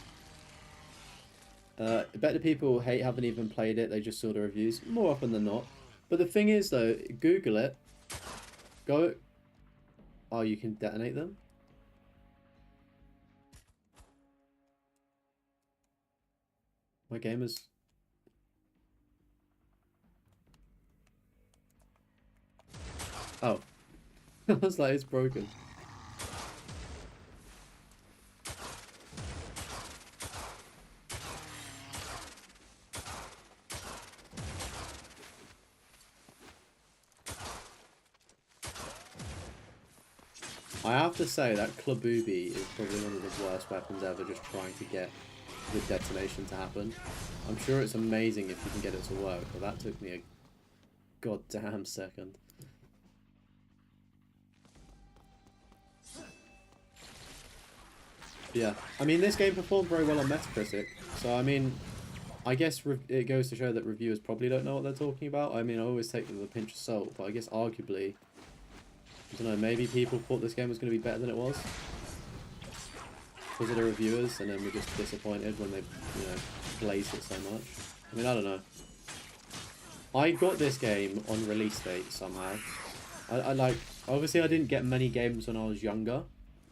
I bet the people hate haven't even played it, they just saw the reviews, more often than not. But the thing is though, Google it, go... Oh, you can detonate them? My game is... Oh. I was like, it's broken. I have to say that Klabooby is probably one of the worst weapons ever, just trying to get the detonation to happen. I'm sure it's amazing if you can get it to work, but that took me a goddamn second. Yeah, I mean, this game performed very well on Metacritic, so I mean, I guess it goes to show that reviewers probably don't know what they're talking about. I mean, I always take them with a pinch of salt, but I guess arguably, I don't know, maybe people thought this game was going to be better than it was because of the reviewers, and then we're just disappointed when they, you know, glaze it so much. I mean, I don't know. I got this game on release date somehow. I like, obviously I didn't get many games when I was younger.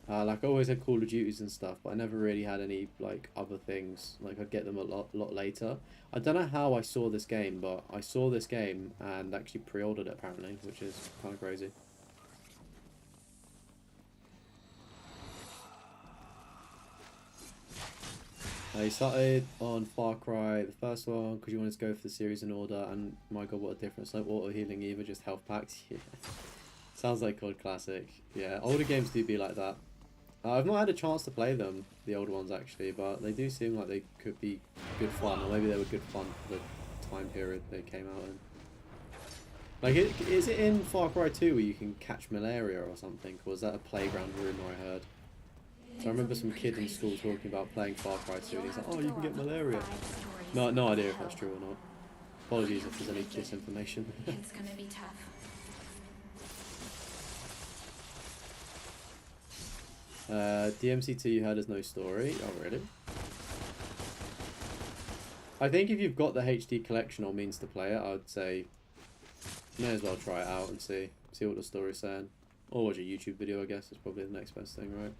Like I always had Call of Duties and stuff, but I never really had any like other things. Like I'd get them a lot later. I don't know how I saw this game, but I saw this game and actually pre-ordered it apparently, which is kind of crazy. I started on Far Cry, the first one, because you wanted to go for the series in order, and my god, what a difference. Like auto healing either, just health packs. Yeah. Sounds like COD Classic. Yeah, older games do be like that. I've not had a chance to play them, the old ones actually, but they do seem like they could be good fun, or maybe they were good fun for the time period they came out in. Like, is it in Far Cry 2 where you can catch malaria or something, or was that a playground rumour I heard? So I remember some kid in school talking about playing Far Cry 2 and he's like, oh, you can get malaria. No idea if that's true or not. Apologies if there's any disinformation. It's gonna be tough. DMC2 you heard has no story. Oh, really? I think if you've got the HD collection or means to play it, I'd say may as well try it out and see what the story's saying. Or watch a YouTube video, I guess, is probably the next best thing, right?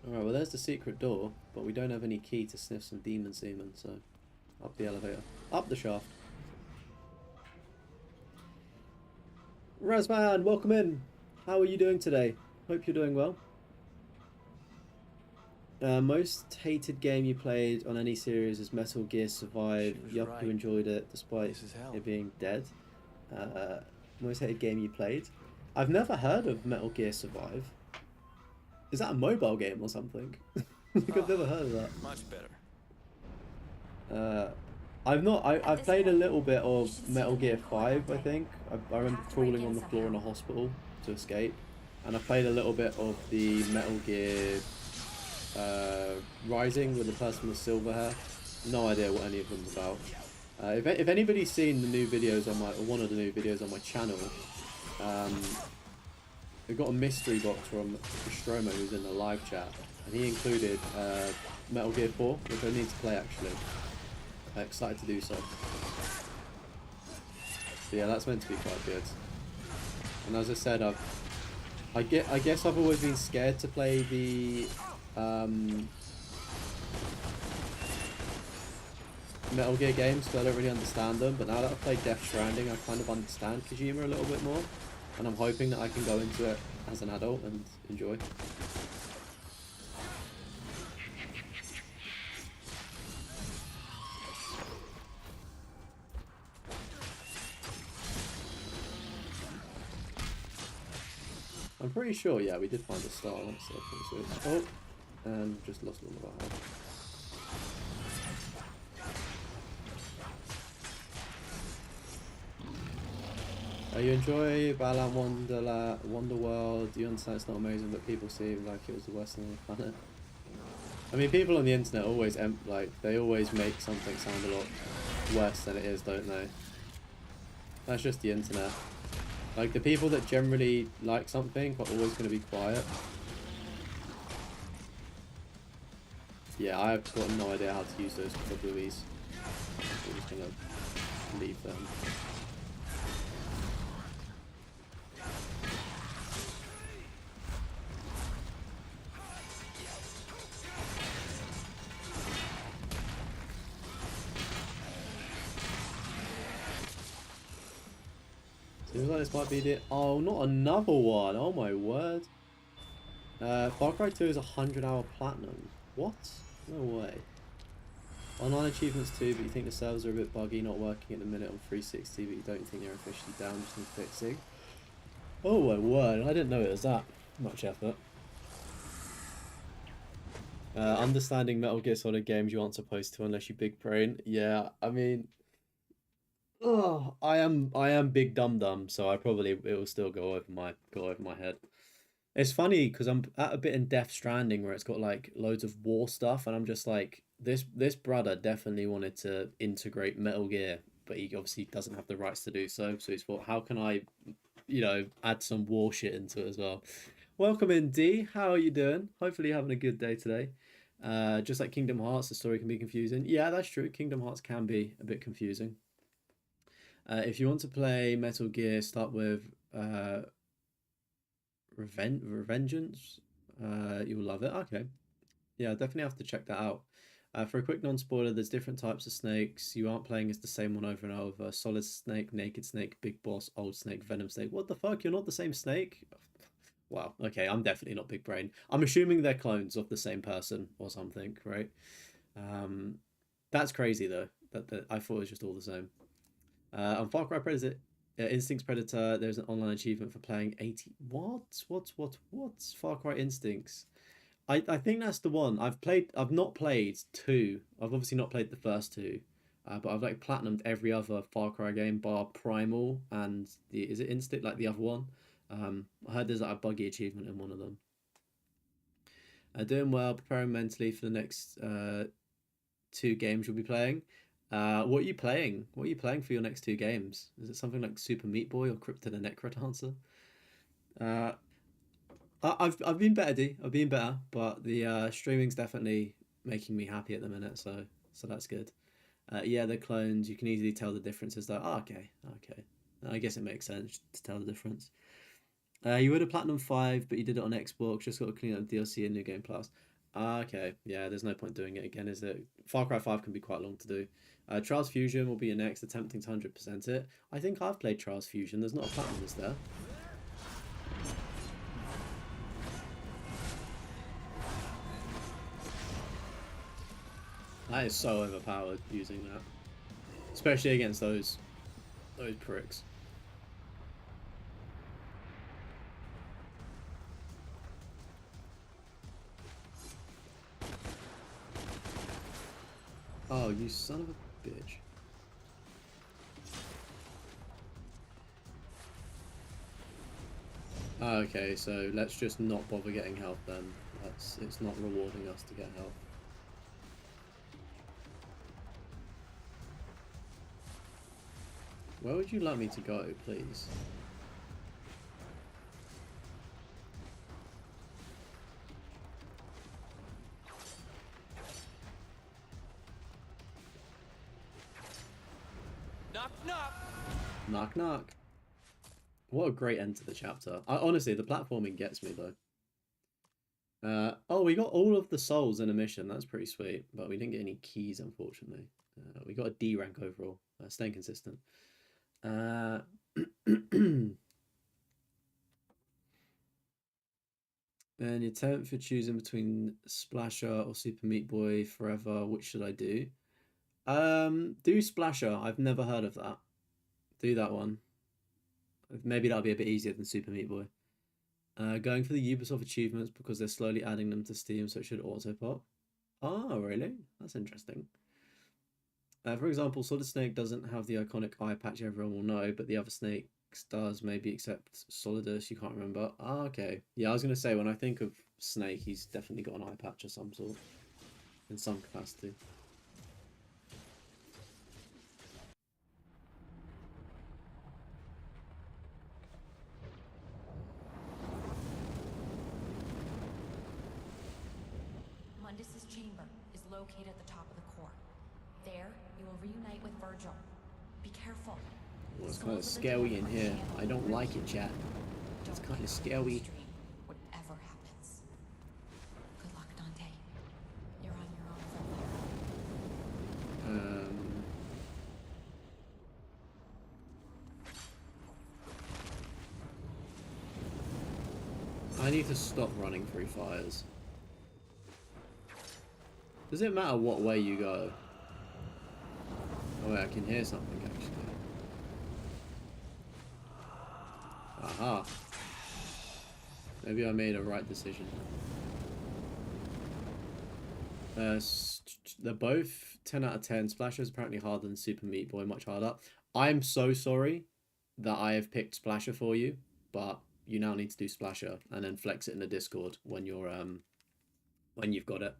Alright, well there's the secret door, but we don't have any key to sniff some demon semen, so up the elevator. Up the shaft. Razman, welcome in! How are you doing today? Hope you're doing well. Most hated game you played on any series is Metal Gear Survive. Yup, right. you enjoyed it despite This is hell. it being dead. Most hated game you played? I've never heard of Metal Gear Survive. Is that a mobile game or something? Like, I've never heard of that. Much better. I've played a little bit of Metal Gear 5, I think. I remember crawling on the floor in a hospital to escape. And I played a little bit of the Metal Gear Rising with the person with silver hair. No idea what any of them's about. If anybody's seen the new videos on or one of the new videos on my channel, we got a mystery box from Stromo who's in the live chat, and he included Metal Gear 4, which I need to play actually. I'm excited to do so. But yeah, that's meant to be quite good. And as I said, I guess I've always been scared to play the Metal Gear games because I don't really understand them. But now that I've played Death Stranding, I kind of understand Kojima a little bit more, and I'm hoping that I can go into it as an adult and enjoy. I'm pretty sure, yeah, we did find a star. Let's see. Oh, and just lost all of our health. You enjoy Balan Wonderworld. You understand it's not amazing, but people seem like it was the worst thing on the planet. I mean, people on the internet always they always make something sound a lot worse than it is, don't they? That's just the internet. Like, the people that generally like something are always going to be quiet. Yeah, I've got no idea how to use those WWEs. I'm just going to leave them. Seems like this might be the... Oh, not another one! Oh my word. Far Cry 2 is 100-hour platinum. What? No way. Online achievements too, but you think the servers are a bit buggy, not working at the minute on 360, but you don't think they're officially down, just need fixing. Oh my word, I didn't know it was that much effort. Understanding Metal Gear Solid games you aren't supposed to unless you big brain. Yeah, I mean... Oh, I am big dum dum, so it will still go over my head. It's funny because I'm at a bit in Death Stranding where it's got like loads of war stuff, and I'm just like, this brother definitely wanted to integrate Metal Gear, but he obviously doesn't have the rights to do so. So he's thought, how can I, add some war shit into it as well. Welcome in, D. How are you doing? Hopefully you're having a good day today. Just like Kingdom Hearts, the story can be confusing. Yeah, that's true. Kingdom Hearts can be a bit confusing. If you want to play Metal Gear, start with Revengeance. You'll love it. Okay. Yeah, definitely have to check that out. For a quick non-spoiler, there's different types of snakes. You aren't playing as the same one over and over. Solid Snake, Naked Snake, Big Boss, Old Snake, Venom Snake. What the fuck? You're not the same snake? Wow. Okay, I'm definitely not big brain. I'm assuming they're clones of the same person or something, right? That's crazy though. That I thought it was just all the same. On Far Cry Predator, Instincts Predator, there's an online achievement for playing 80. What's Far Cry Instincts? I think that's the one. I've not played 2. I've obviously not played the first 2. But I've like platinumed every other Far Cry game bar Primal and is it Instinct, like the other one? I heard there's like a buggy achievement in one of them. Doing well, preparing mentally for the next 2 games you'll be playing. What are you playing? What are you playing for your next 2 games? Is it something like Super Meat Boy or Crypt of the Necrodancer? I've been better, D. I've been better, but the streaming's definitely making me happy at the minute, so that's good. Yeah, the clones, you can easily tell the differences though. Oh, okay. I guess it makes sense to tell the difference. You would have Platinum 5, but you did it on Xbox, just got to clean up DLC and New Game Plus. Okay, yeah, there's no point doing it again, is it? Far Cry 5 can be quite long to do. Trials Fusion will be your next, attempting to 100% it. I think I've played Trials Fusion, there's not a Platinum, is there? That is so overpowered using that. Especially against those pricks. Oh, you son of a bitch. Okay, so let's just not bother getting health then. It's not rewarding us to get health. Where would you like me to go, please? Knock, knock. Knock, knock. What a great end to the chapter. Honestly, the platforming gets me, though. Oh, we got all of the souls in a mission. That's pretty sweet. But we didn't get any keys, unfortunately. We got a D rank overall. Staying consistent. And your 10th for choosing between Splasher or Super Meat Boy forever. Which should I do? Do Splasher. I've never heard of that. Do that one. Maybe that'll be a bit easier than Super Meat Boy. Going for the Ubisoft achievements because they're slowly adding them to Steam, so it should auto pop. Oh, really? That's interesting. For example, Solid Snake doesn't have the iconic eye patch everyone will know, but the other Snake does maybe except Solidus. You can't remember. Ah, okay. Yeah, I was gonna say when I think of Snake, he's definitely got an eye patch of some sort, in some capacity. Mundus's chamber is located at the top of the core. There, you will reunite with Virgil. Be careful. Well, it's kind of scary in here. I don't like it, chat. It's kind of scary. Whatever happens. Good luck, Dante. You're on your own from here. I need to stop running through fires. Does it matter what way you go? Oh wait, I can hear something actually. Aha. Maybe I made a right decision. They're both 10 out of 10. Splasher is apparently harder than Super Meat Boy, much harder. I'm so sorry that I have picked Splasher for you, but you now need to do Splasher and then flex it in the Discord when you're when you've got it.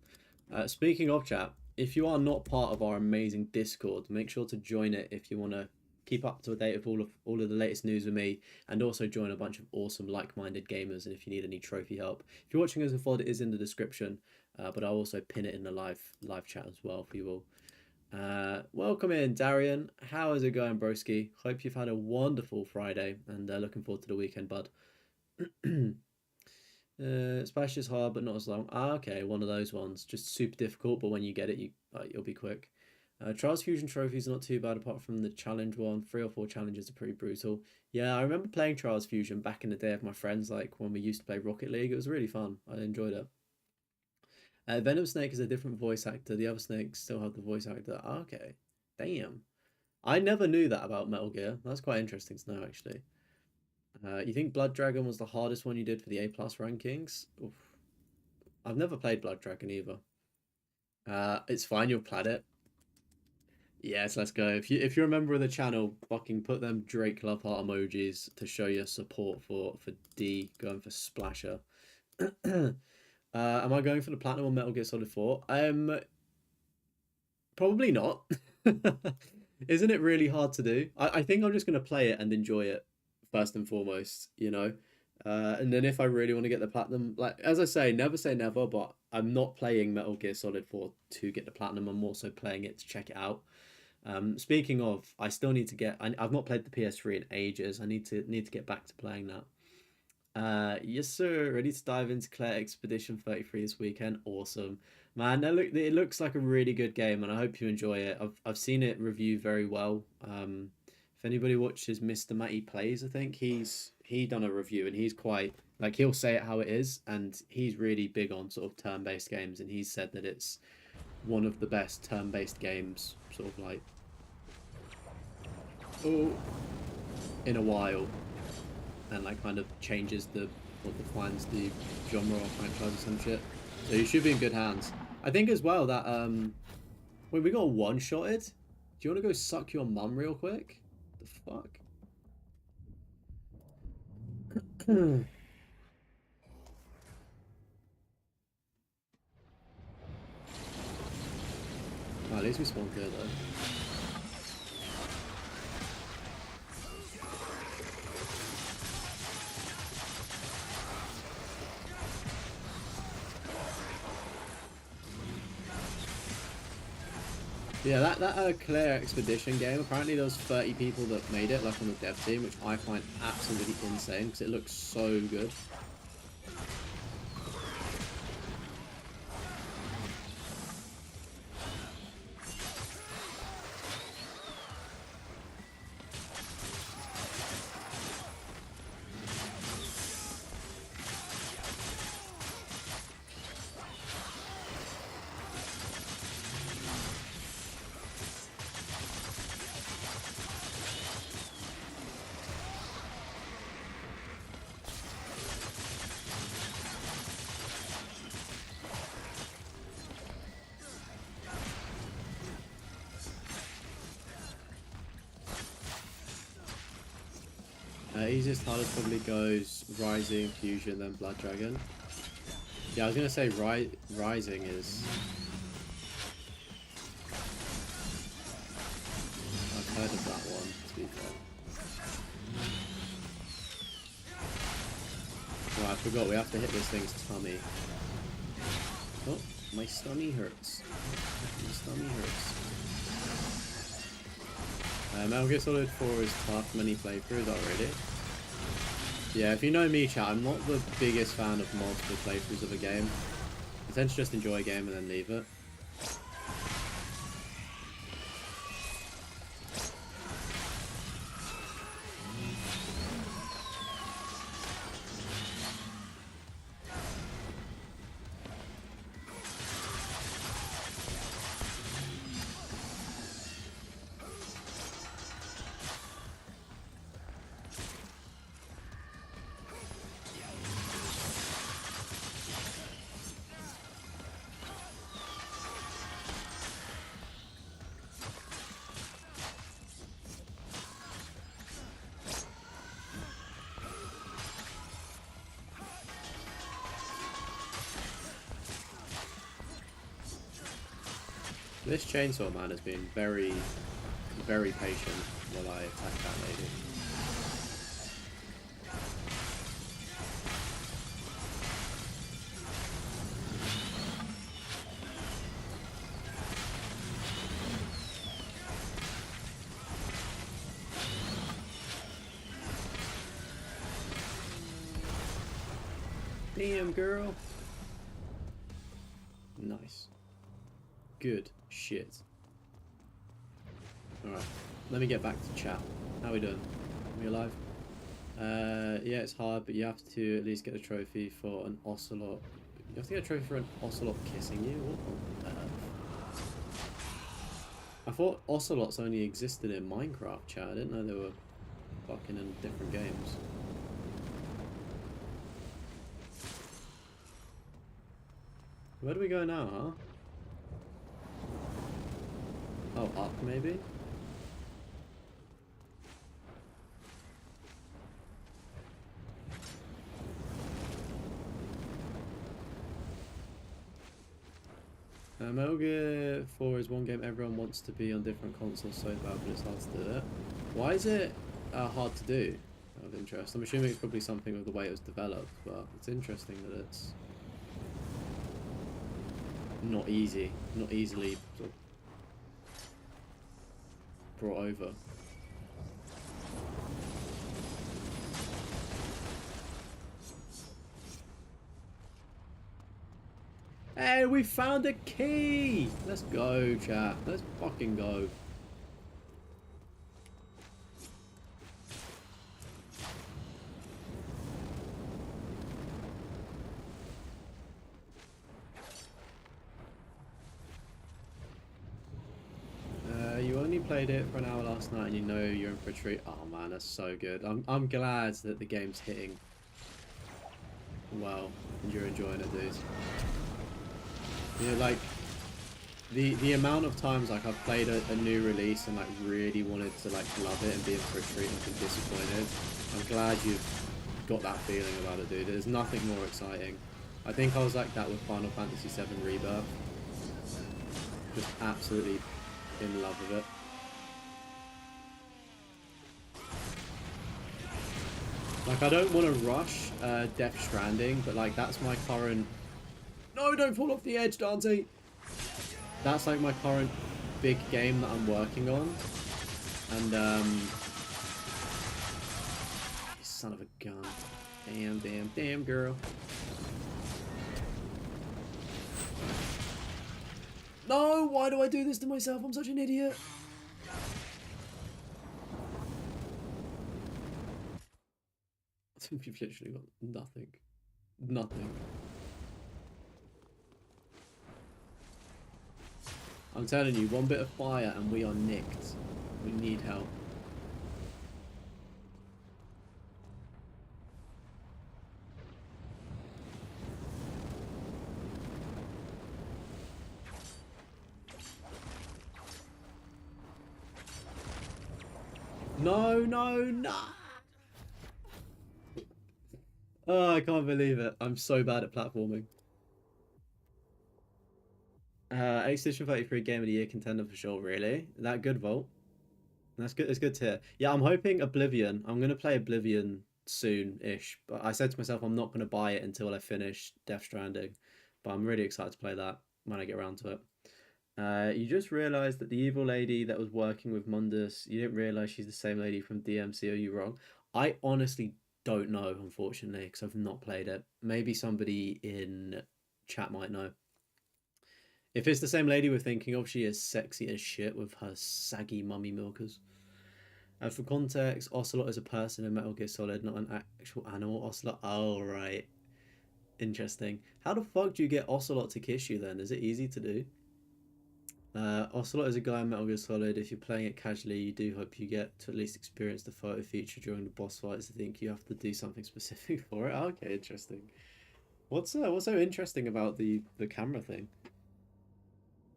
Speaking of chat, if you are not part of our amazing Discord, make sure to join it if you want to keep up to date with all of the latest news with me, and also join a bunch of awesome like-minded gamers. And if you need any trophy help, if you're watching as a VOD, it is in the description, but I'll also pin it in the live chat as well for you all. Welcome in, Darian. How is it going, broski? Hope you've had a wonderful Friday, and looking forward to the weekend, bud. Splash is hard, but not as long. Ah, okay, one of those ones. Just super difficult, but when you get it, you'll be quick. Trials Fusion Trophies are not too bad apart from the challenge one. 3 or 4 challenges are pretty brutal. Yeah, I remember playing Trials Fusion back in the day with my friends, like when we used to play Rocket League. It was really fun. I enjoyed it. Venom Snake is a different voice actor. The other snakes still have the voice actor. Ah, okay. Damn. I never knew that about Metal Gear. That's quite interesting to know, actually. You think Blood Dragon was the hardest one you did for the A+ rankings? Oof. I've never played Blood Dragon either. It's fine, you've played it. Yes, let's go. If you're a member of the channel, fucking put them Drake love heart emojis to show your support for D going for Splasher. Am I going for the platinum on Metal Gear Solid 4? Probably not. Isn't it really hard to do? I think I'm just gonna play it and enjoy it first and foremost, you know. And then if I really want to get the platinum, like as I say never, but I'm not playing Metal Gear Solid 4 to get the platinum. I'm also playing it to check it out. Speaking of, I still need to get. I've not played the PS3 in ages. I need to get back to playing that. Yes, sir. Ready to dive into Claire Expedition 33 this weekend. Awesome, man. It looks like a really good game, and I hope you enjoy it. I've seen it reviewed very well. If anybody watches Mr. Matty Plays, I think he done a review, and he's quite like, he'll say it how it is, and he's really big on sort of turn-based games, and he's said that it's one of the best turn-based games, sort of like, in a while, and like kind of changes what defines the genre or franchise or some shit. So you should be in good hands. I think as well that wait, we got one-shotted. Do you want to go suck your mum real quick? The fuck? Oh, at least we spawned good though. Yeah, that Claire Expedition game, apparently there was 30 people that made it, like on the dev team, which I find absolutely insane because it looks so good. Easiest, hardest probably goes Rising, Fusion, then Blood Dragon. Yeah, I was gonna say Rising is... I've heard of that one, to be fair. Oh, I forgot, we have to hit this thing's tummy. Oh, my stomach hurts. My stomach hurts. Metal Gear Solid 4 is tough, many playthroughs already. Yeah, if you know me, chat, I'm not the biggest fan of multiple playthroughs of a game. I tend to just enjoy a game and then leave it. This chainsaw man has been very, very patient while I attack that lady. Damn, girl. Nice. Good shit. Alright, let me get back to chat. How we doing? Are we alive? Yeah, it's hard, but you have to at least get a trophy for an ocelot. You have to get a trophy for an ocelot kissing you? What on earth? I thought ocelots only existed in Minecraft, chat. I didn't know they were fucking in different games. Where do we go now, huh? Oh, up maybe? Metal Gear 4 is one game everyone wants to be on different consoles so bad, but it's hard to do it. Why is it hard to do? Out of interest. I'm assuming it's probably something with the way it was developed, but it's interesting that it's not easy, not easily sort of brought over. Hey, we found a key! Let's go, chat. Let's fucking go. You only played it for an hour last night and you know you're in for a treat. Oh man, that's so good. I'm glad that the game's hitting well and you're enjoying it, dude. You know, like the amount of times like I've played a new release and like really wanted to like love it and be in for a treat and been disappointed. I'm glad you've got that feeling about it, dude. There's nothing more exciting. I think I was like that with Final Fantasy VII Rebirth. Just absolutely in love with it. Like I don't want to rush Death Stranding, but like that's my current... No, don't fall off the edge, Dante! That's like my current big game that I'm working on. And you son of a gun. Damn, damn, damn girl. No, why do I do this to myself? I'm such an idiot. You've literally got nothing. Nothing. I'm telling you, one bit of fire and we are nicked. We need help. No, no, no! Oh, I can't believe it. I'm so bad at platforming. Expedition 33 Game of the Year contender for sure, really? That good, Volt? That's good. It's good to hear. Yeah, I'm hoping Oblivion. I'm gonna play Oblivion soon-ish, but I said to myself I'm not gonna buy it until I finish Death Stranding. But I'm really excited to play that when I get around to it. You just realised that the evil lady that was working with Mundus, you didn't realise she's the same lady from DMC. Are you wrong? I honestly don't know, unfortunately, because I've not played it. Maybe somebody in chat might know. If it's the same lady we're thinking of, she is sexy as shit with her saggy mummy milkers. And for context, Ocelot is a person in Metal Gear Solid, not an actual animal. Ocelot. Oh, right. Interesting. How the fuck do you get Ocelot to kiss you then? Is it easy to do? Ocelot is a guy in Metal Gear Solid. If you're playing it casually, you do hope you get to at least experience the photo feature during the boss fights. I think you have to do something specific for it. Okay, interesting. What's so interesting about the camera thing?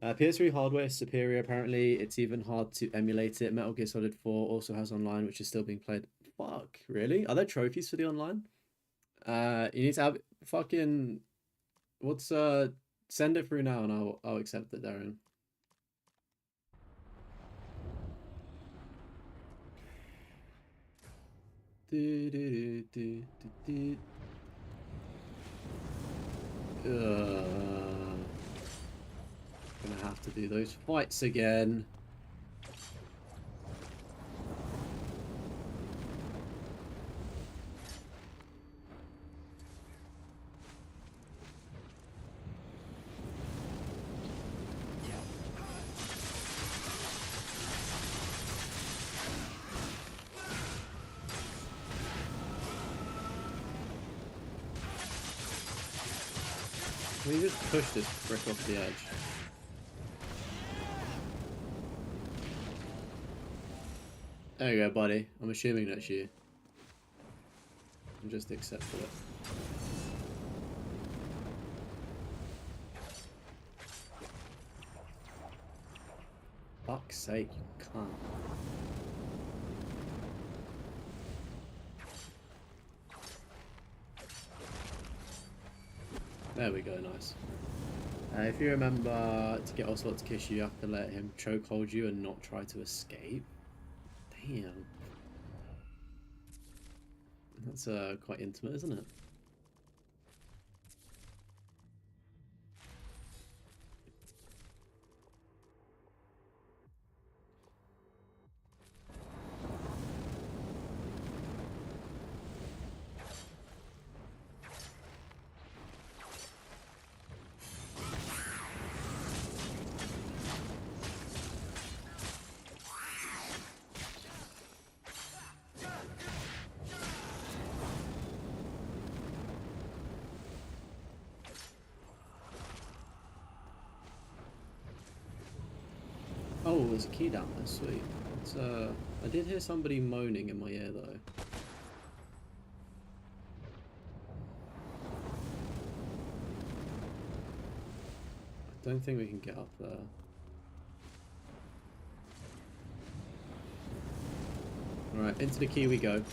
PS3 hardware is superior. Apparently, it's even hard to emulate it. Metal Gear Solid 4 also has online, which is still being played. Fuck, really? Are there trophies for the online? You need to have fucking what's send it through now and I'll accept it, Darren. Do, do, do, do, do, do. Gonna have to do those fights again. We just push this brick off the edge. There you go, buddy. I'm assuming that's you. And just accept it. Fuck's sake, you can't. There we go, nice. If you remember, to get Ocelot to kiss you, you have to let him chokehold you and not try to escape. Damn. That's quite intimate, isn't it? Oh, there's a key down there, sweet. It's, I did hear somebody moaning in my ear though. I don't think we can get up there. Alright, into the key we go.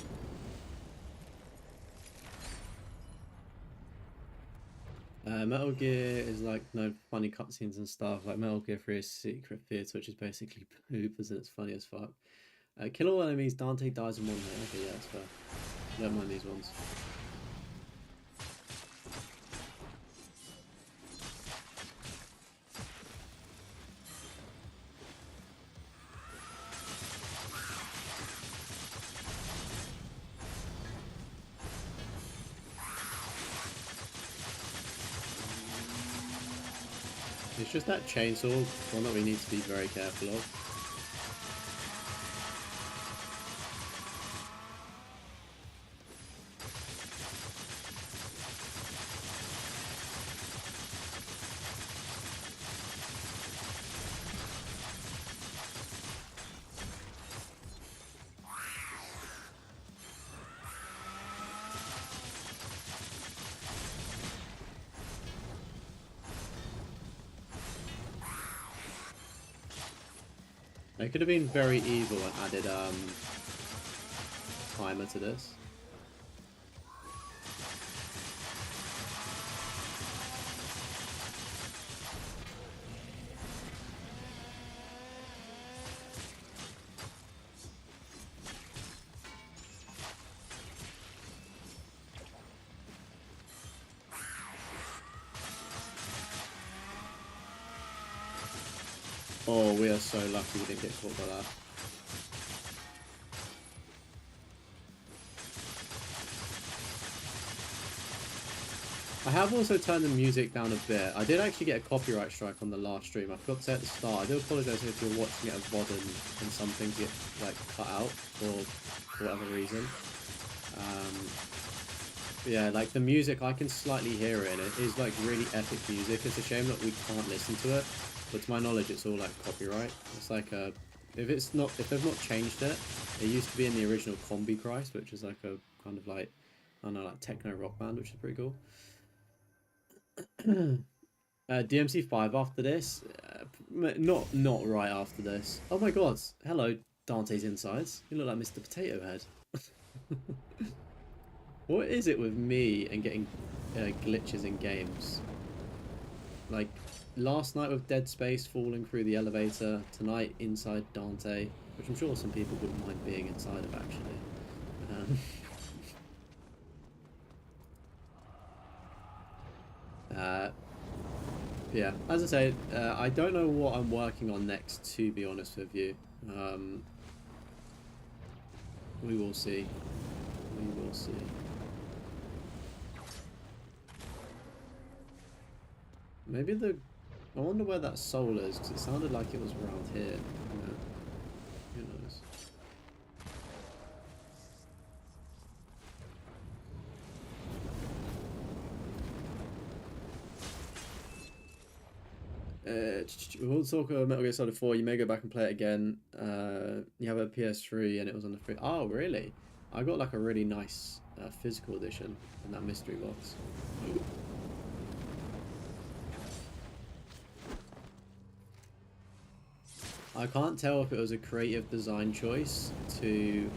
Metal Gear is like no funny cutscenes and stuff. Like Metal Gear 3 is Secret Theater, which is basically poop, isn't it? It's funny as fuck. Kill all enemies, Dante dies in one hit. Okay, yeah, that's fair. Don't mind these ones. It's just that chainsaw one that we need to be very careful of. They could have been very evil and added timer to this. Oh, we are so lucky we didn't get caught by that. I have also turned the music down a bit. I did actually get a copyright strike on the last stream. I forgot to say at the start. I do apologise if you're watching it as VOD and some things get like cut out for whatever reason. Yeah, like the music, I can slightly hear it, and it is like really epic music. It's a shame that we can't listen to it, but to my knowledge, it's all like copyright. It's like if they've not changed it, it used to be in the original Combi Christ, which is like a kind of like, I don't know, like techno rock band, which is pretty cool. DMC5 after this, not right after this. Oh my god! Hello, Dante's insides. You look like Mr. Potato Head. What is it with me and getting glitches in games? Like last night with Dead Space falling through the elevator. Tonight inside Dante, which I'm sure some people wouldn't mind being inside of actually. Yeah, as I say, I don't know what I'm working on next, to be honest with you. We will see. We will see. Maybe I wonder where that soul is, because it sounded like it was around here. Yeah. Who knows? We'll talk about Metal Gear Solid 4. You may go back and play it again. You have a PS3 and it was on the free. Oh, really? I got like a really nice physical edition in that mystery box. I can't tell if it was a creative design choice to...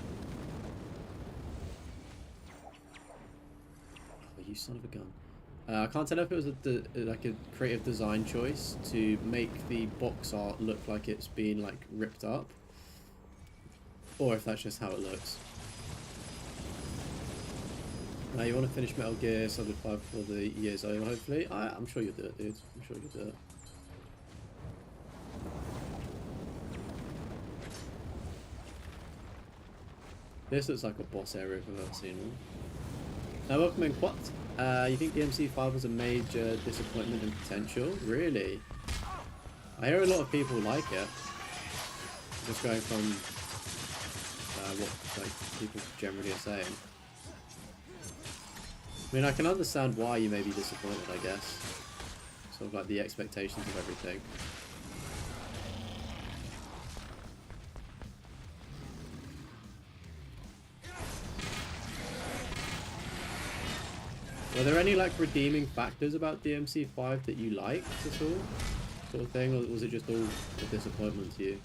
Oh, you son of a gun. I can't tell if it was like a creative design choice to make the box art look like it's been like ripped up, or if that's just how it looks. Now you want to finish Metal Gear Solid 5 before the year's over, hopefully. I'm sure you'll do it, dude. I'm sure you'll do it. This looks like a boss area if I've ever seen one. Now, welcome in, Quat. You think DMC5 was a major disappointment in potential? Really? I hear a lot of people like it. Just going from what like people generally are saying. I mean, I can understand why you may be disappointed, I guess. Sort of like the expectations of everything. Were there any like redeeming factors about DMC5 that you liked at all? Sort of thing, or was it just all a disappointment to you?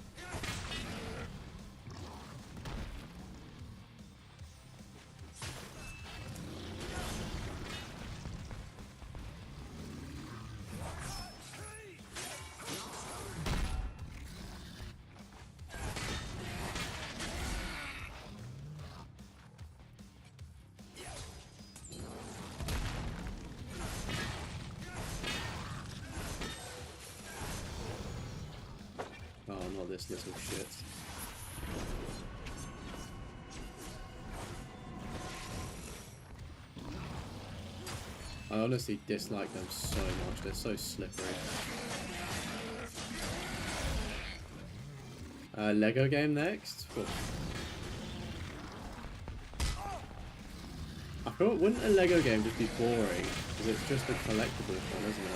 This little shit. I honestly dislike them so much, they're so slippery. Lego game next? I thought, wouldn't a Lego game just be boring? Because it's just a collectible one, isn't it?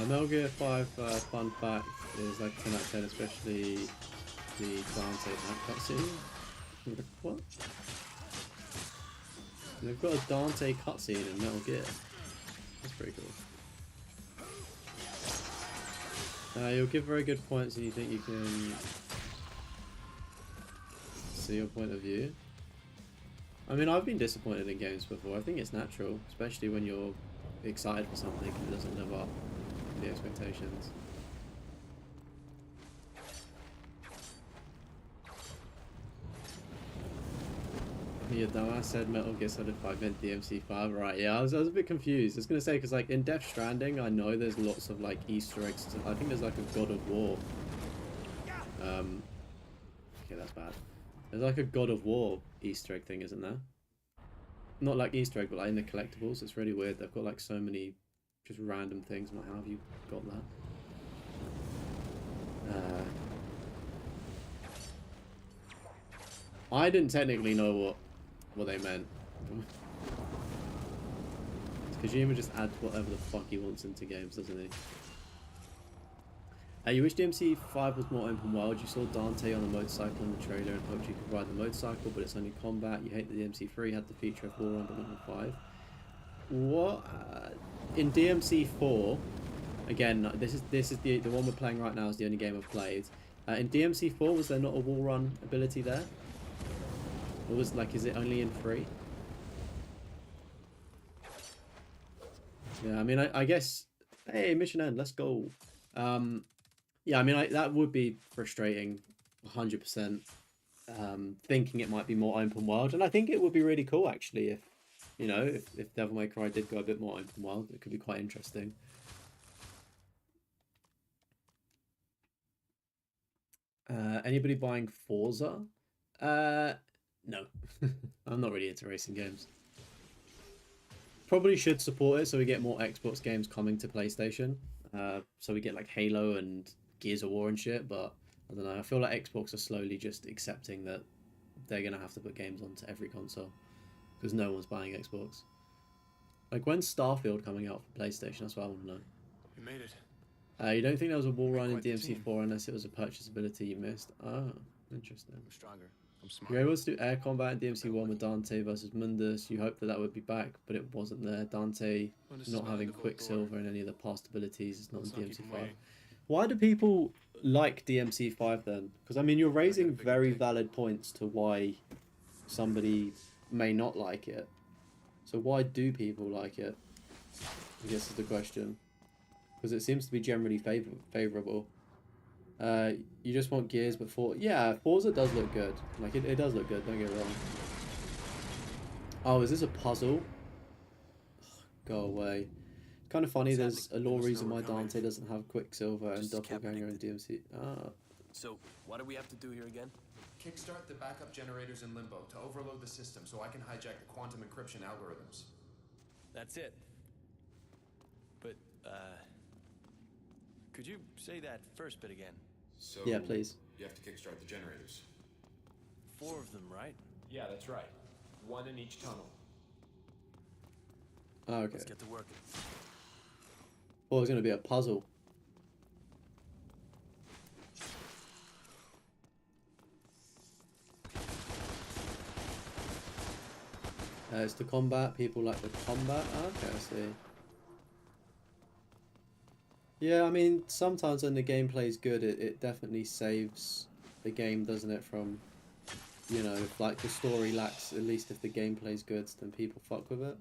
Metal Gear 5 fun fact is like 10 out of 10, especially the Dante cutscene. What? They've got a Dante cutscene in Metal Gear. That's pretty cool. You'll give very good points and you think you can see your point of view. I mean, I've been disappointed in games before. I think it's natural, especially when you're excited for something and it doesn't live up to the expectations. Yeah, dumbass said Metal Gear Solid 5 meant DMC5. Right, yeah, I was a bit confused. I was going to say, because like in Death Stranding, I know there's lots of like Easter eggs. I think there's like a God of War. Okay, that's bad. There's like a God of War Easter egg thing, isn't there? Not like Easter egg, but like in the collectibles. It's really weird. They've got like so many just random things. I'm like, how have you got that? I didn't technically know what they meant. Kojima just adds whatever the fuck he wants into games, doesn't he? You wish DMC5 was more open world. You saw Dante on the motorcycle in the trailer and hoped you could ride the motorcycle, but it's only combat. You hate that DMC3 had the feature of wall run, but not in 5. What? In DMC4, again, this is the one we're playing right now is the only game I've played. In DMC4, was there not a wall run ability there? Or was like, is it only in 3? Yeah, I mean, I guess. Hey, mission end. Let's go. Yeah, I mean, that would be frustrating, 100%. Thinking it might be more open world, and I think it would be really cool actually if, you know, if Devil May Cry did go a bit more open world. It could be quite interesting. Anybody buying Forza? No. I'm not really into racing games. Probably should support it so we get more Xbox games coming to PlayStation. So we get like Halo and Gears of War and shit, but I don't know. I feel like Xbox are slowly just accepting that they're going to have to put games onto every console because no one's buying Xbox. Like, when's Starfield coming out for PlayStation? That's what I want to know. We made it. You don't think there was a wall run in DMC4 unless it was a purchasability you missed? Oh, interesting. I'm stronger. I'm smart. You're able to do air combat in DMC1 with Dante versus Mundus. You hoped that would be back, but it wasn't there. Dante not having Quicksilver and any of the past abilities is not in DMC5. Why do people like DMC5 then? Because, I mean, you're raising very valid points to why somebody may not like it. So why do people like it? I guess is the question. Because it seems to be generally favourable. You just want Gears, but Forza does look good. Like, it does look good, don't get it wrong. Oh, is this a puzzle? Go away. Kind of funny, there's a lore reason why Dante doesn't have Quicksilver and Doppelganger in DMC. Ah. So, what do we have to do here again? Kickstart the backup generators in Limbo to overload the system so I can hijack the quantum encryption algorithms. That's it. But, could you say that first bit again? So Yeah, please. You have to kickstart the generators. 4 of them, right? Yeah, that's right. 1 in each tunnel. Oh, okay. Let's get to work. Well, it's going to be a puzzle. It's the combat. People like the combat. Okay, I see. Yeah, I mean, sometimes when the gameplay is good, it definitely saves the game, doesn't it, from, you know, if like the story lacks, at least if the gameplay's good, then people fuck with it.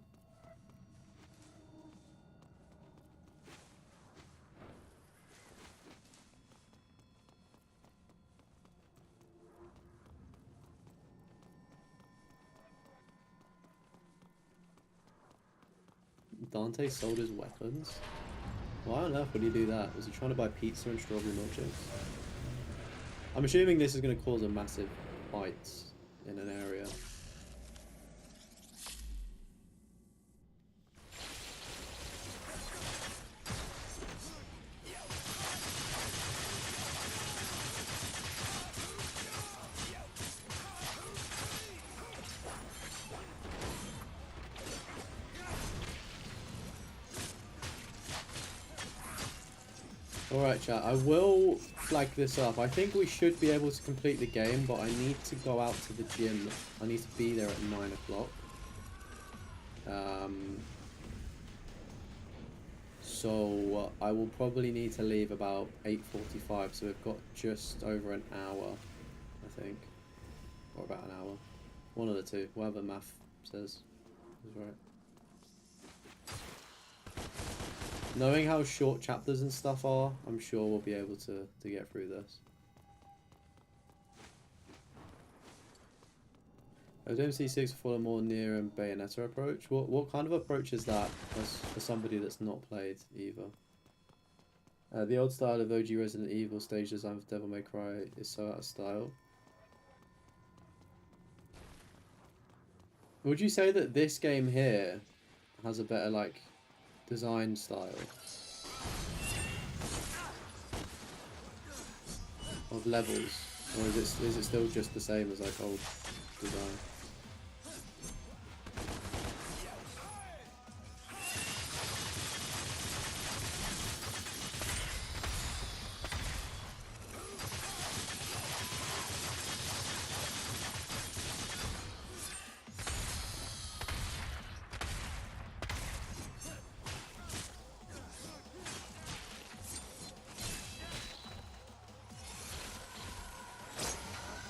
Dante sold his weapons? Why on earth would he do that? Was he trying to buy pizza and strawberry milkshakes? I'm assuming this is going to cause a massive fight in an area. Alright chat, I will flag this up. I think we should be able to complete the game, but I need to go out to the gym. I need to be there at 9 o'clock. So I will probably need to leave about 8:45, so we've got just over an hour, I think. Or about an hour. One of the two. Whatever math says is right. Knowing how short chapters and stuff are, I'm sure we'll be able to get through this. DMC6 follow a more near and Bayonetta approach. What kind of approach is that for somebody that's not played either? The old style of OG Resident Evil stage design for Devil May Cry is so out of style. Would you say that this game here has a better like design style of levels, or is it still just the same as like old design?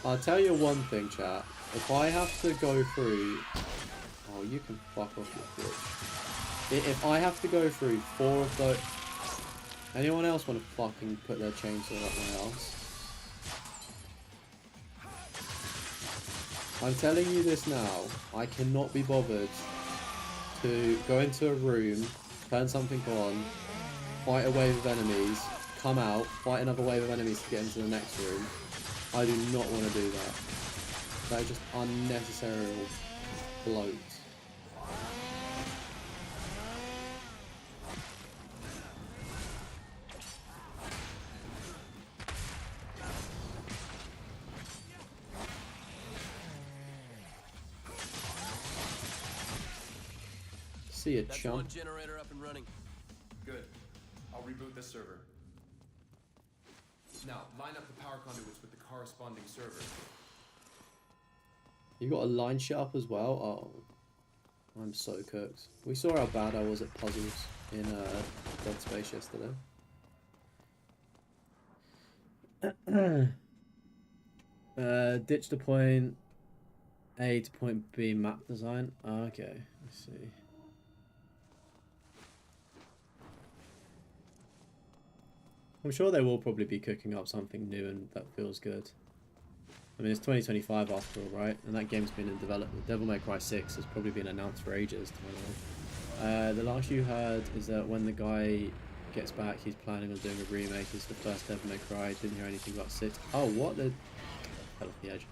I'll tell you one thing, chat. If I have to go through... Oh, you can fuck off your bitch. If I have to go through 4 of those... Anyone else want to fucking put their chainsaw up my ass? I'm telling you this now. I cannot be bothered to go into a room, turn something on, fight a wave of enemies, come out, fight another wave of enemies to get into the next room. I do not want to do that. That is just unnecessary bloat. See a That's chump. one generator up and running. Good. I'll reboot this server. Now, line up the power conduits with the corresponding server. You got a line shit up as well? Oh. I'm so cooked. We saw how bad I was at puzzles in Dead Space yesterday. Ditch to point A to point B map design. Okay, let's see. I'm sure they will probably be cooking up something new and that feels good. I mean, it's 2025 after all, right? And that game's been in development. Devil May Cry 6 has probably been announced for ages, to my knowledge. The last you heard is that when the guy gets back, he's planning on doing a remake. It's the first Devil May Cry. Didn't hear anything about 6. Oh, what? The fell off the edge.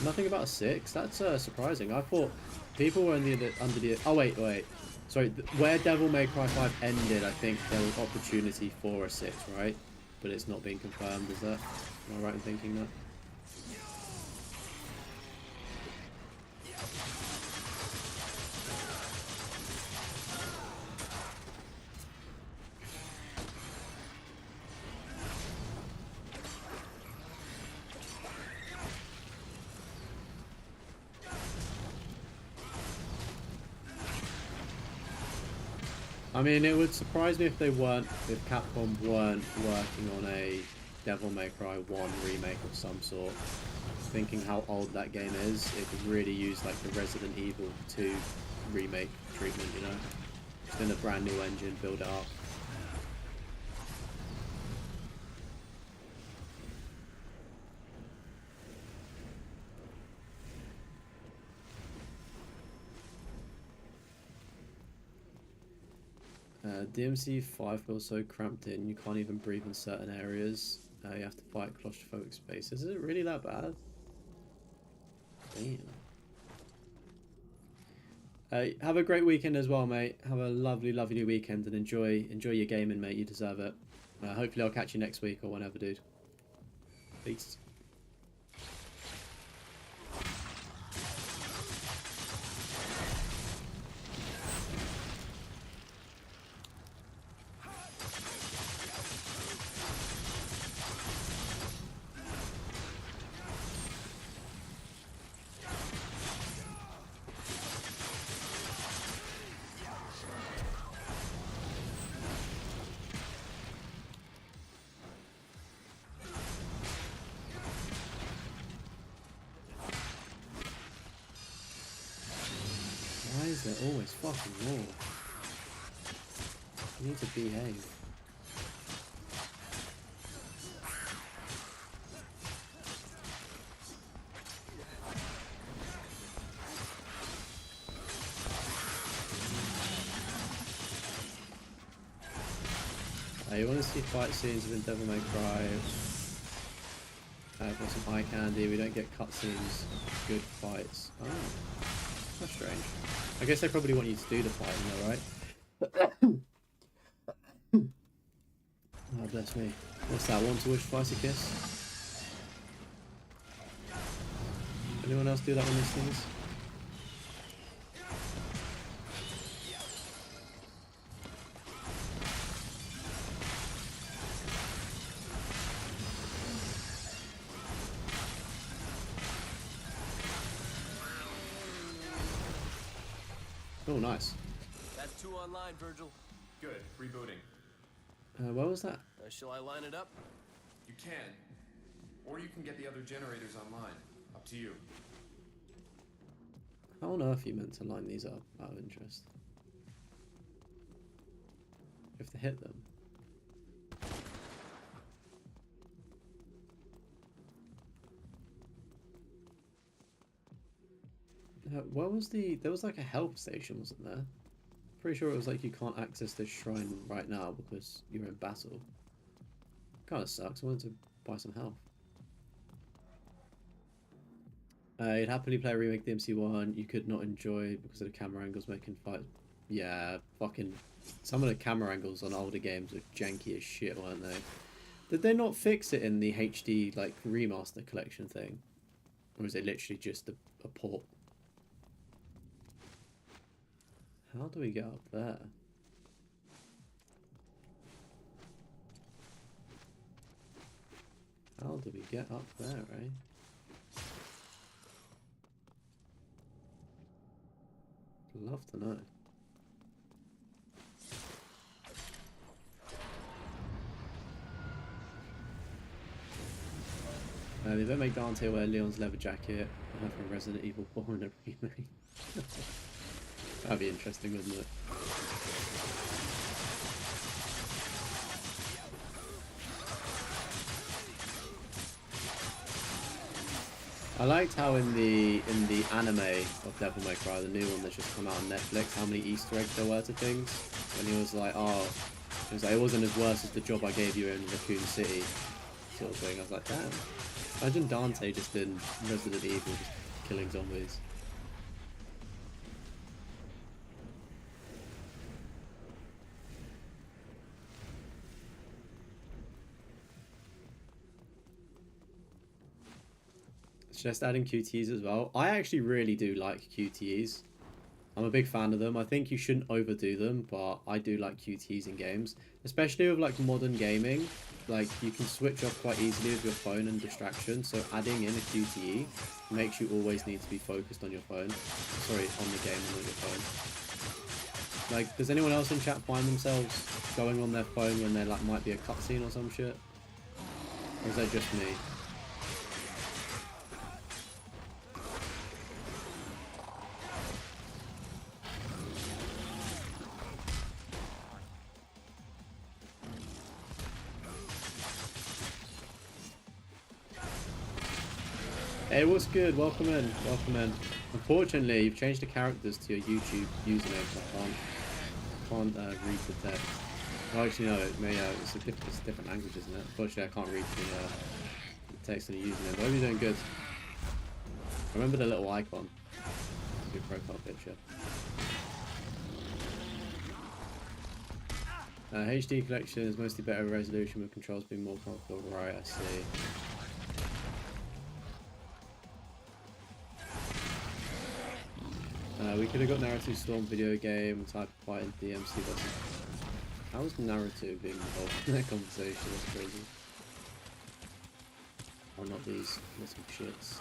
Nothing about 6? That's surprising. I thought people were under the... Oh, wait. Sorry, where Devil May Cry 5 ended, I think there was opportunity for a 6, right? But it's not being confirmed, is that? Am I right in thinking that? I mean, it would surprise me if Capcom weren't working on a Devil May Cry 1 remake of some sort. Thinking how old that game is, it could really use like the Resident Evil 2 remake treatment, you know? Spin a brand new engine, build it up. DMC 5 feels so cramped in, you can't even breathe in certain areas. You have to fight claustrophobic spaces. Is it really that bad? Damn. Have a great weekend as well, mate. Have a lovely, lovely weekend and enjoy your gaming, mate. You deserve it. Hopefully I'll catch you next week or whenever, dude. Peace. always fucking more. You need to behave. You want to see fight scenes within Devil May Cry? For some eye candy, we don't get cutscenes, good fights. Oh, that's strange. I guess they probably want you to do the fighting though, right? Oh, bless me. What's that? Want to wish twice a kiss? Anyone else do that on these things? Oh, nice. That's 2 online, Virgil. Good. Rebooting. Where was that? Shall I line it up? You can. Or you can get the other generators online. Up to you. How on earth are you meant to line these up out of interest? You have to hit them. Where was there was like a help station, wasn't there? Pretty sure it was like you can't access this shrine right now because you're in battle. Kinda sucks, I wanted to buy some health. You'd happily play a remake of the MC1, you could not enjoy because of the camera angles making fight. Yeah, fucking some of the camera angles on older games were janky as shit, weren't they? Did they not fix it in the HD like remaster collection thing? Or is it literally just a port? How do we get up there? How do we get up there, eh? Love to know. They don't make Dante wear Leon's leather jacket from Resident Evil 4 in a remake. That'd be interesting, wouldn't it? I liked how in the anime of Devil May Cry, the new one that's just come out on Netflix, how many Easter eggs there were to things. When he was like, oh, he was like, it wasn't as worse as the job I gave you in Raccoon City, sort of thing. I was like, damn. Imagine Dante just in Resident Evil, just killing zombies. Just adding QTEs as well. I actually really do like QTEs. I'm a big fan of them. I think you shouldn't overdo them, but I do like QTEs in games, especially with like modern gaming. Like you can switch off quite easily with your phone and distraction. So adding in a QTE makes you always need to be focused on your phone. Sorry, on the game and not your phone. Like, does anyone else in chat find themselves going on their phone when there like might be a cutscene or some shit? Or is that just me? Hey, what's good? Welcome in. Welcome in. Unfortunately, you've changed the characters to your YouTube username, so I can't read the text. Oh, actually, no, it may, it's a different language, isn't it? Unfortunately, I can't read the text on the username, but I hope you're doing good. Remember the little icon. It's a good profile picture. HD collection is mostly better resolution with controls being more comfortable. Right, I see. We could have got Naruto Storm video game, type of fight in DMC versus... How was Naruto being involved in that conversation? That's crazy. Oh, not these little shits.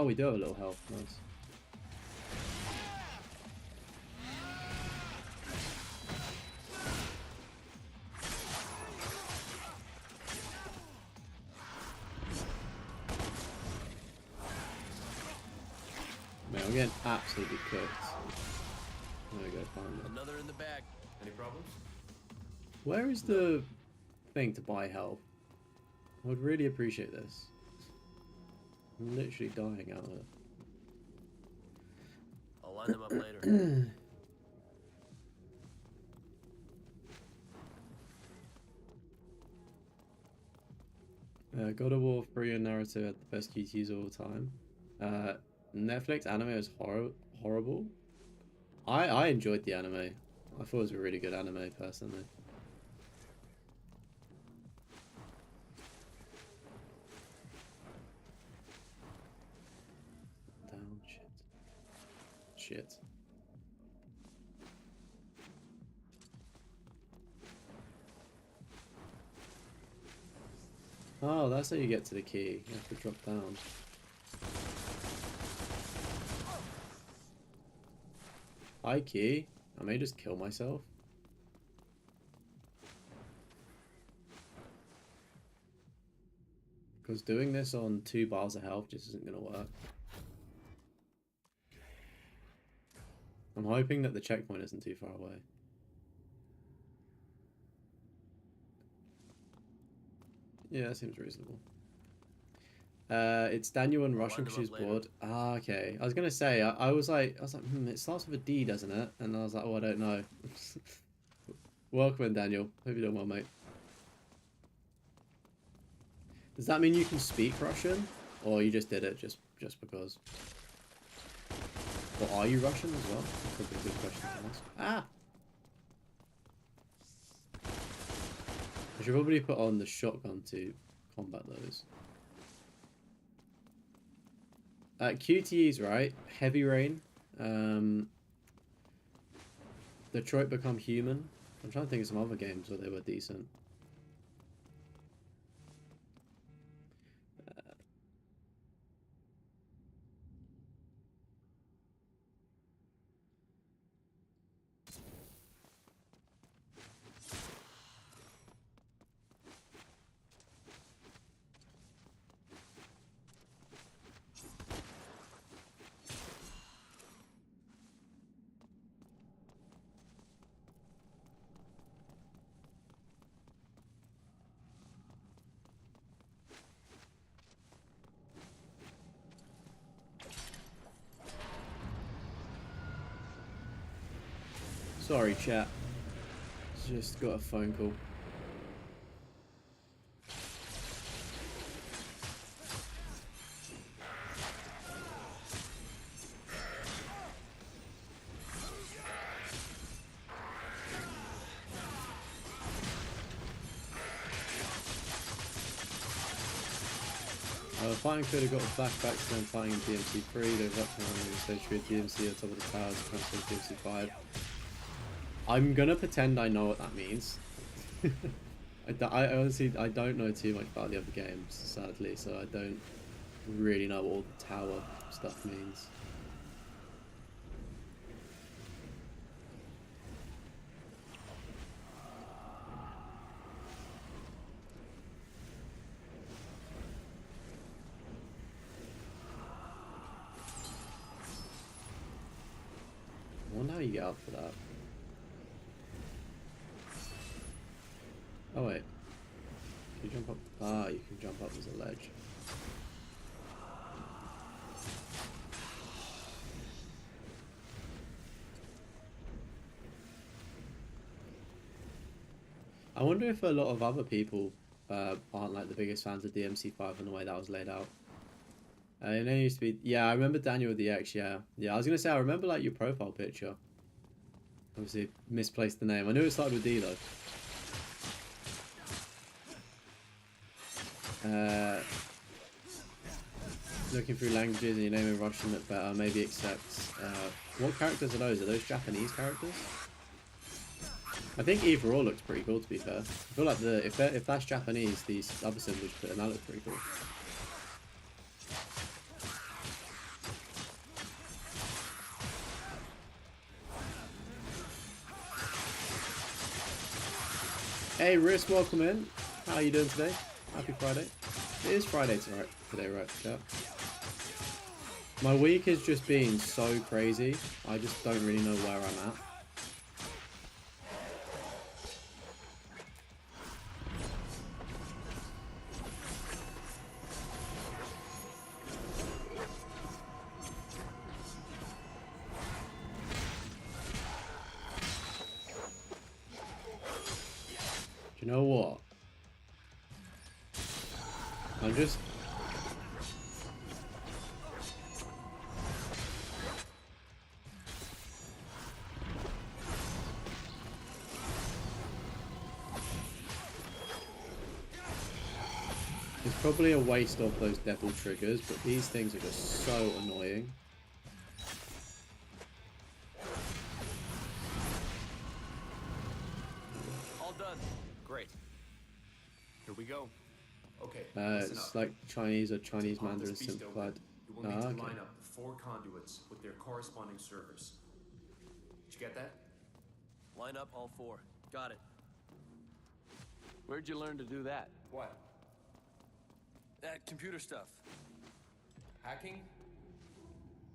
Oh, we do have a little health. Nice. Man, I'm getting absolutely cooked. There we go, finally. Another in the bag. Any problems? Where is the thing to buy health? I would really appreciate this. I'm literally dying out of it. I'll line them up later. God of War 3 and Naruto had the best QTs of all time. Netflix anime is horrible. I enjoyed the anime. I thought it was a really good anime, personally. Down, shit. Oh, that's how you get to the key. You have to drop down. Hi, key. I may just kill myself. Because doing this on 2 bars of health just isn't going to work. I'm hoping that the checkpoint isn't too far away. Yeah, that seems reasonable. It's Daniel and Russian because she's bored. Ah, okay. I was gonna say, I was like, it starts with a D, doesn't it? And I was like, oh, I don't know. Welcome in, Daniel. Hope you're doing well, mate. Does that mean you can speak Russian, or you just did it just because? Or are you Russian as well? That could be a good question to ask. Ah. I should probably put on the shotgun to combat those. QTE's right. Heavy Rain. Detroit Become Human. I'm trying to think of some other games where they were decent. Sorry, chat. Just got a phone call. Fighting could have got flashbacks to them fighting in DMC 3. They've up to the century of DMC on top of the towers, transfer DMC 5. I'm gonna pretend I know what that means. I honestly, I don't know too much about the other games, sadly, so I don't really know what all the tower stuff means. I wonder how you get up for that. Oh wait. Can you jump up? Ah, you can jump up as a ledge. I wonder if a lot of other people aren't like the biggest fans of DMC5 and the way that was laid out. It used to be, yeah, I remember Daniel with the X, yeah. Yeah, I was gonna say, I remember like your profile picture. Obviously, misplaced the name. I knew it started with D though. Looking through languages and your name in Russian look better, maybe accepts. What characters are those? Are those Japanese characters? I think either or looks pretty cool, to be fair. I feel like if that's Japanese, these other symbols put in, that looks pretty cool. Hey, Riz, welcome in. How are you doing today? Happy Friday. It is Friday today, right, chat? My week has just been so crazy. I just don't really know where I'm at. Do you know what? I'm just... It's probably a waste of those devil triggers, but these things are just so annoying. All done. Great. Here we go. Okay, listen It's up. like Chinese or Chinese To pop Mandarin this beast simplified. open, you will need to Okay. line up the 4 conduits with their corresponding servers. Did you get that? Line up all 4. Got it. Where'd you learn to do that? What? That computer stuff. Hacking?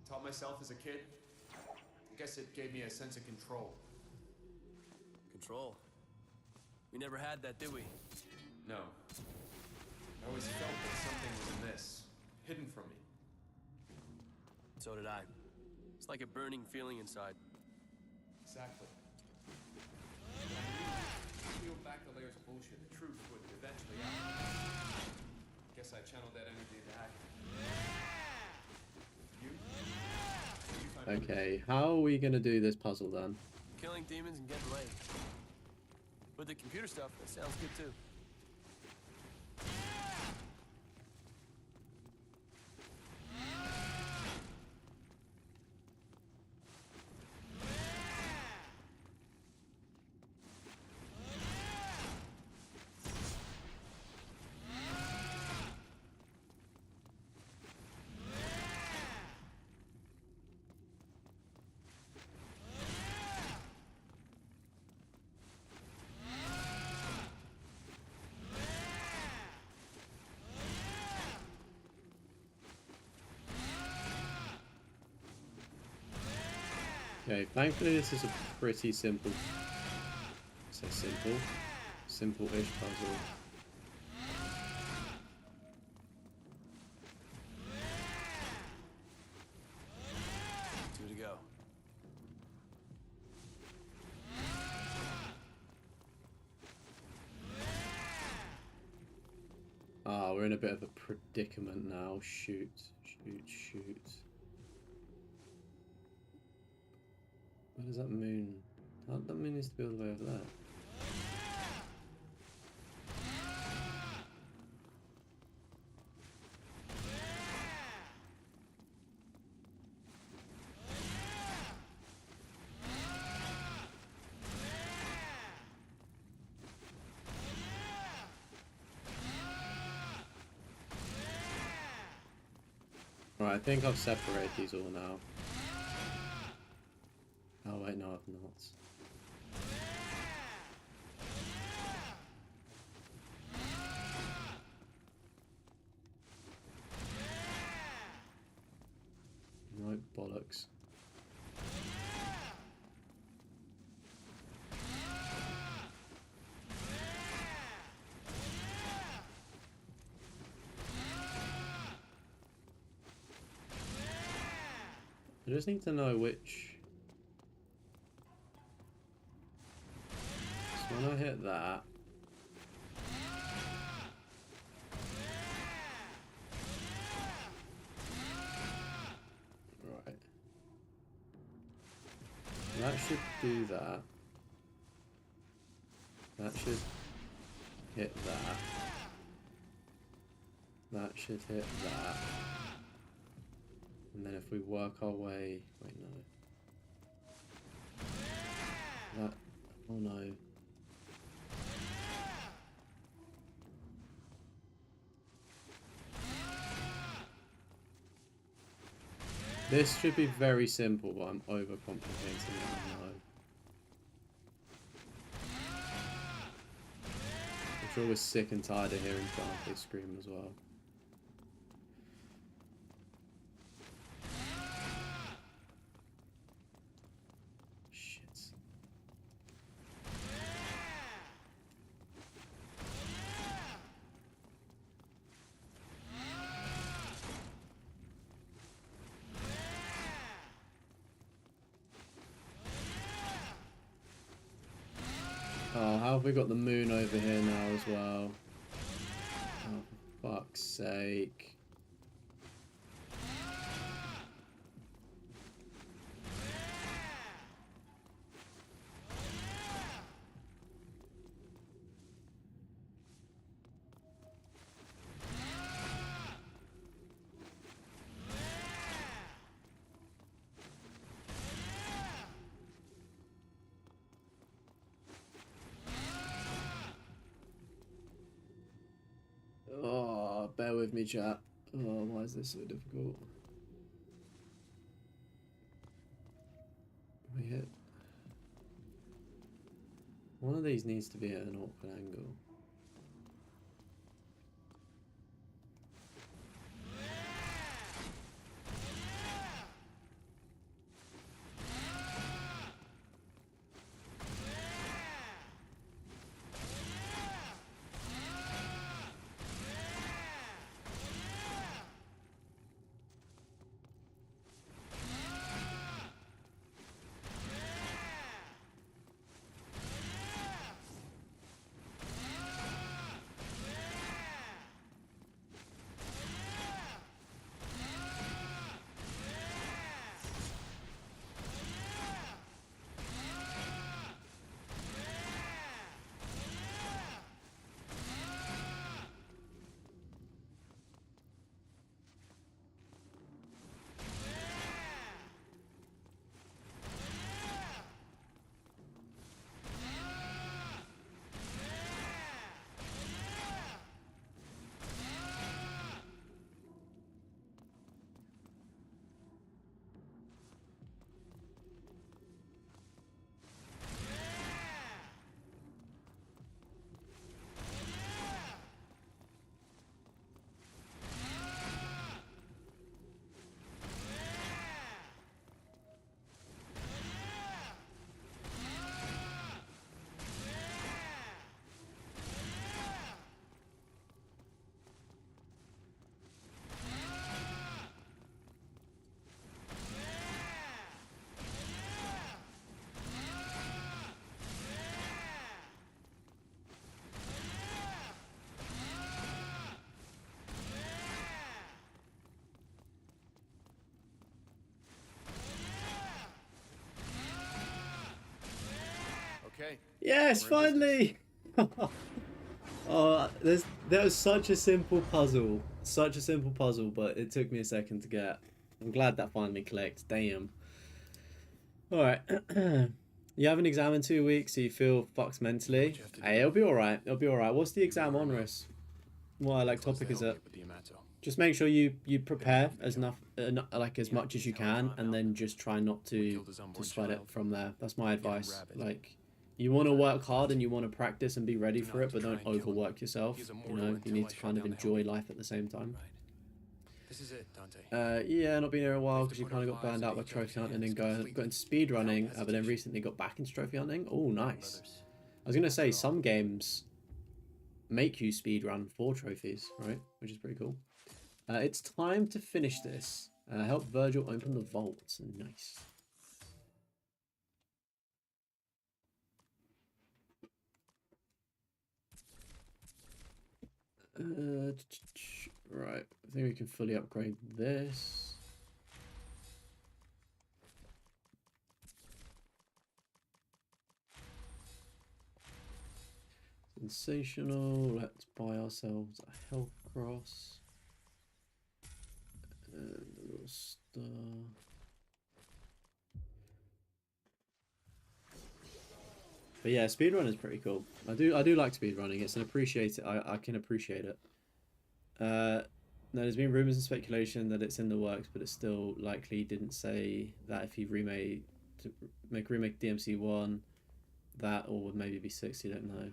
Taught myself as a kid. I guess it gave me a sense of control. Control. We never had that, did we? No. I always felt that something was amiss, hidden from me. So did I. It's like a burning feeling inside. Exactly. Peel back the layers of bullshit, the truth would eventually out. Guess I channeled that energy into hacking. You? You find Okay, how are we gonna do this puzzle then? Killing demons and getting laid. With the computer stuff, that sounds good too. Okay, thankfully this is a pretty simple... say simple? Simple-ish puzzle. Two to go. Ah, we're in a bit of a predicament now. Shoot, shoot, shoot. Where does that moon... That moon needs to be all the way over there. Right, I think I've separated these all now. Oh wait, no I've not. No bollocks. I just need to know which... So when I hit that... Right. That should do that. That should hit that. That should hit that. And then if we work our way... Wait, no. That... Oh no. This should be very simple, but I'm overcomplicating it, I know. sure we're sick and tired of hearing Dante scream as well. Shit. Oh, how have we got the moon over here now as well? Oh, for fuck's sake. Oh, bear with me, chat. Oh, why is this so difficult? We hit. One of these needs to be at an awkward angle. Okay. Yes, We're in business. finally! Oh, that was such a simple puzzle. Such a simple puzzle, but it took me a second to get. I'm glad that finally clicked. Damn. Alright. You have an exam in 2 weeks, so you feel fucked mentally. you have to do Hey, now? it'll be alright. It'll be alright. What's the exam were on, remote. Riss? What like Close the topic is it? Hellgate with the Yamato. Just make sure you prepare Been as killed. enough like as Yeah, much as you he's held can, time and out. then just try not We to killed his unborn sweat it child. from there. That's my Got him advice. rabid. Like, you want to Very work hard and important. you want to practice and be ready Do for not it, but try don't and kill him. overwork yourself. He's You immortal know, you until need I to shut kind of down the enjoy Hellgate. life at the same time. Right. This is it, Dante. Yeah, not been here a while have to because you put kind of our got burned lives out by into each other's trophy hunting hands and got completely, into speed running, without but then hesitation. recently got back into trophy hunting. Oh, nice. Brothers. I was gonna say After all. some games make you speed run for trophies, right? Which is pretty cool. It's time to finish this. Help Virgil open the vault. Nice. Right, I think we can fully upgrade this. Sensational. Let's buy ourselves a health cross. And a little star. But yeah, speedrun is pretty cool. I do like speedrunning. It's an appreciate it. I can appreciate it. There's been rumors and speculation that it's in the works, but it still likely didn't say that if he make remake DMC1, that or would maybe be 6. You don't know.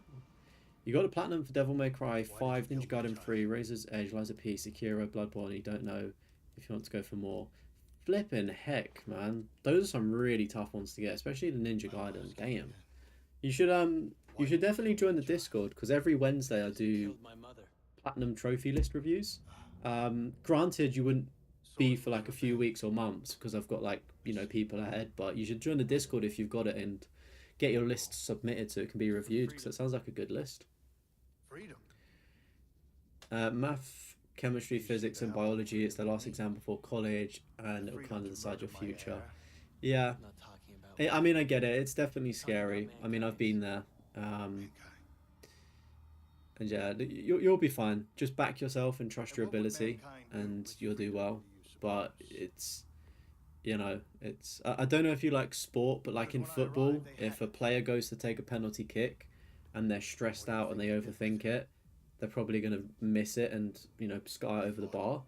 You got a platinum for Devil May Cry 5, Ninja Gaiden 3, Razor's Edge, Lies of P, Sekiro, Bloodborne. You don't know if you want to go for more. Flipping heck, man. Those are some really tough ones to get, especially the Ninja Gaiden. Damn. You should definitely join the Discord, because every Wednesday I do platinum trophy list reviews. Granted, you wouldn't be for like a few weeks or months because I've got like, you know, people ahead, but you should join the Discord if you've got it and get your list submitted so it can be reviewed, because it sounds like a good list. Freedom. Math, chemistry, physics, and biology. It's the last exam before college, and it'll kind of decide your future. Yeah, I mean, I get it. It's definitely scary. I mean, I've been there. And yeah, you'll be fine. Just back yourself and trust your ability, and you'll do well. But it's, you know, it's. I don't know if you like sport, but like in football, if a player goes to take a penalty kick, and they're stressed out and they overthink it, they're probably going to miss it and, you know, sky over the bar.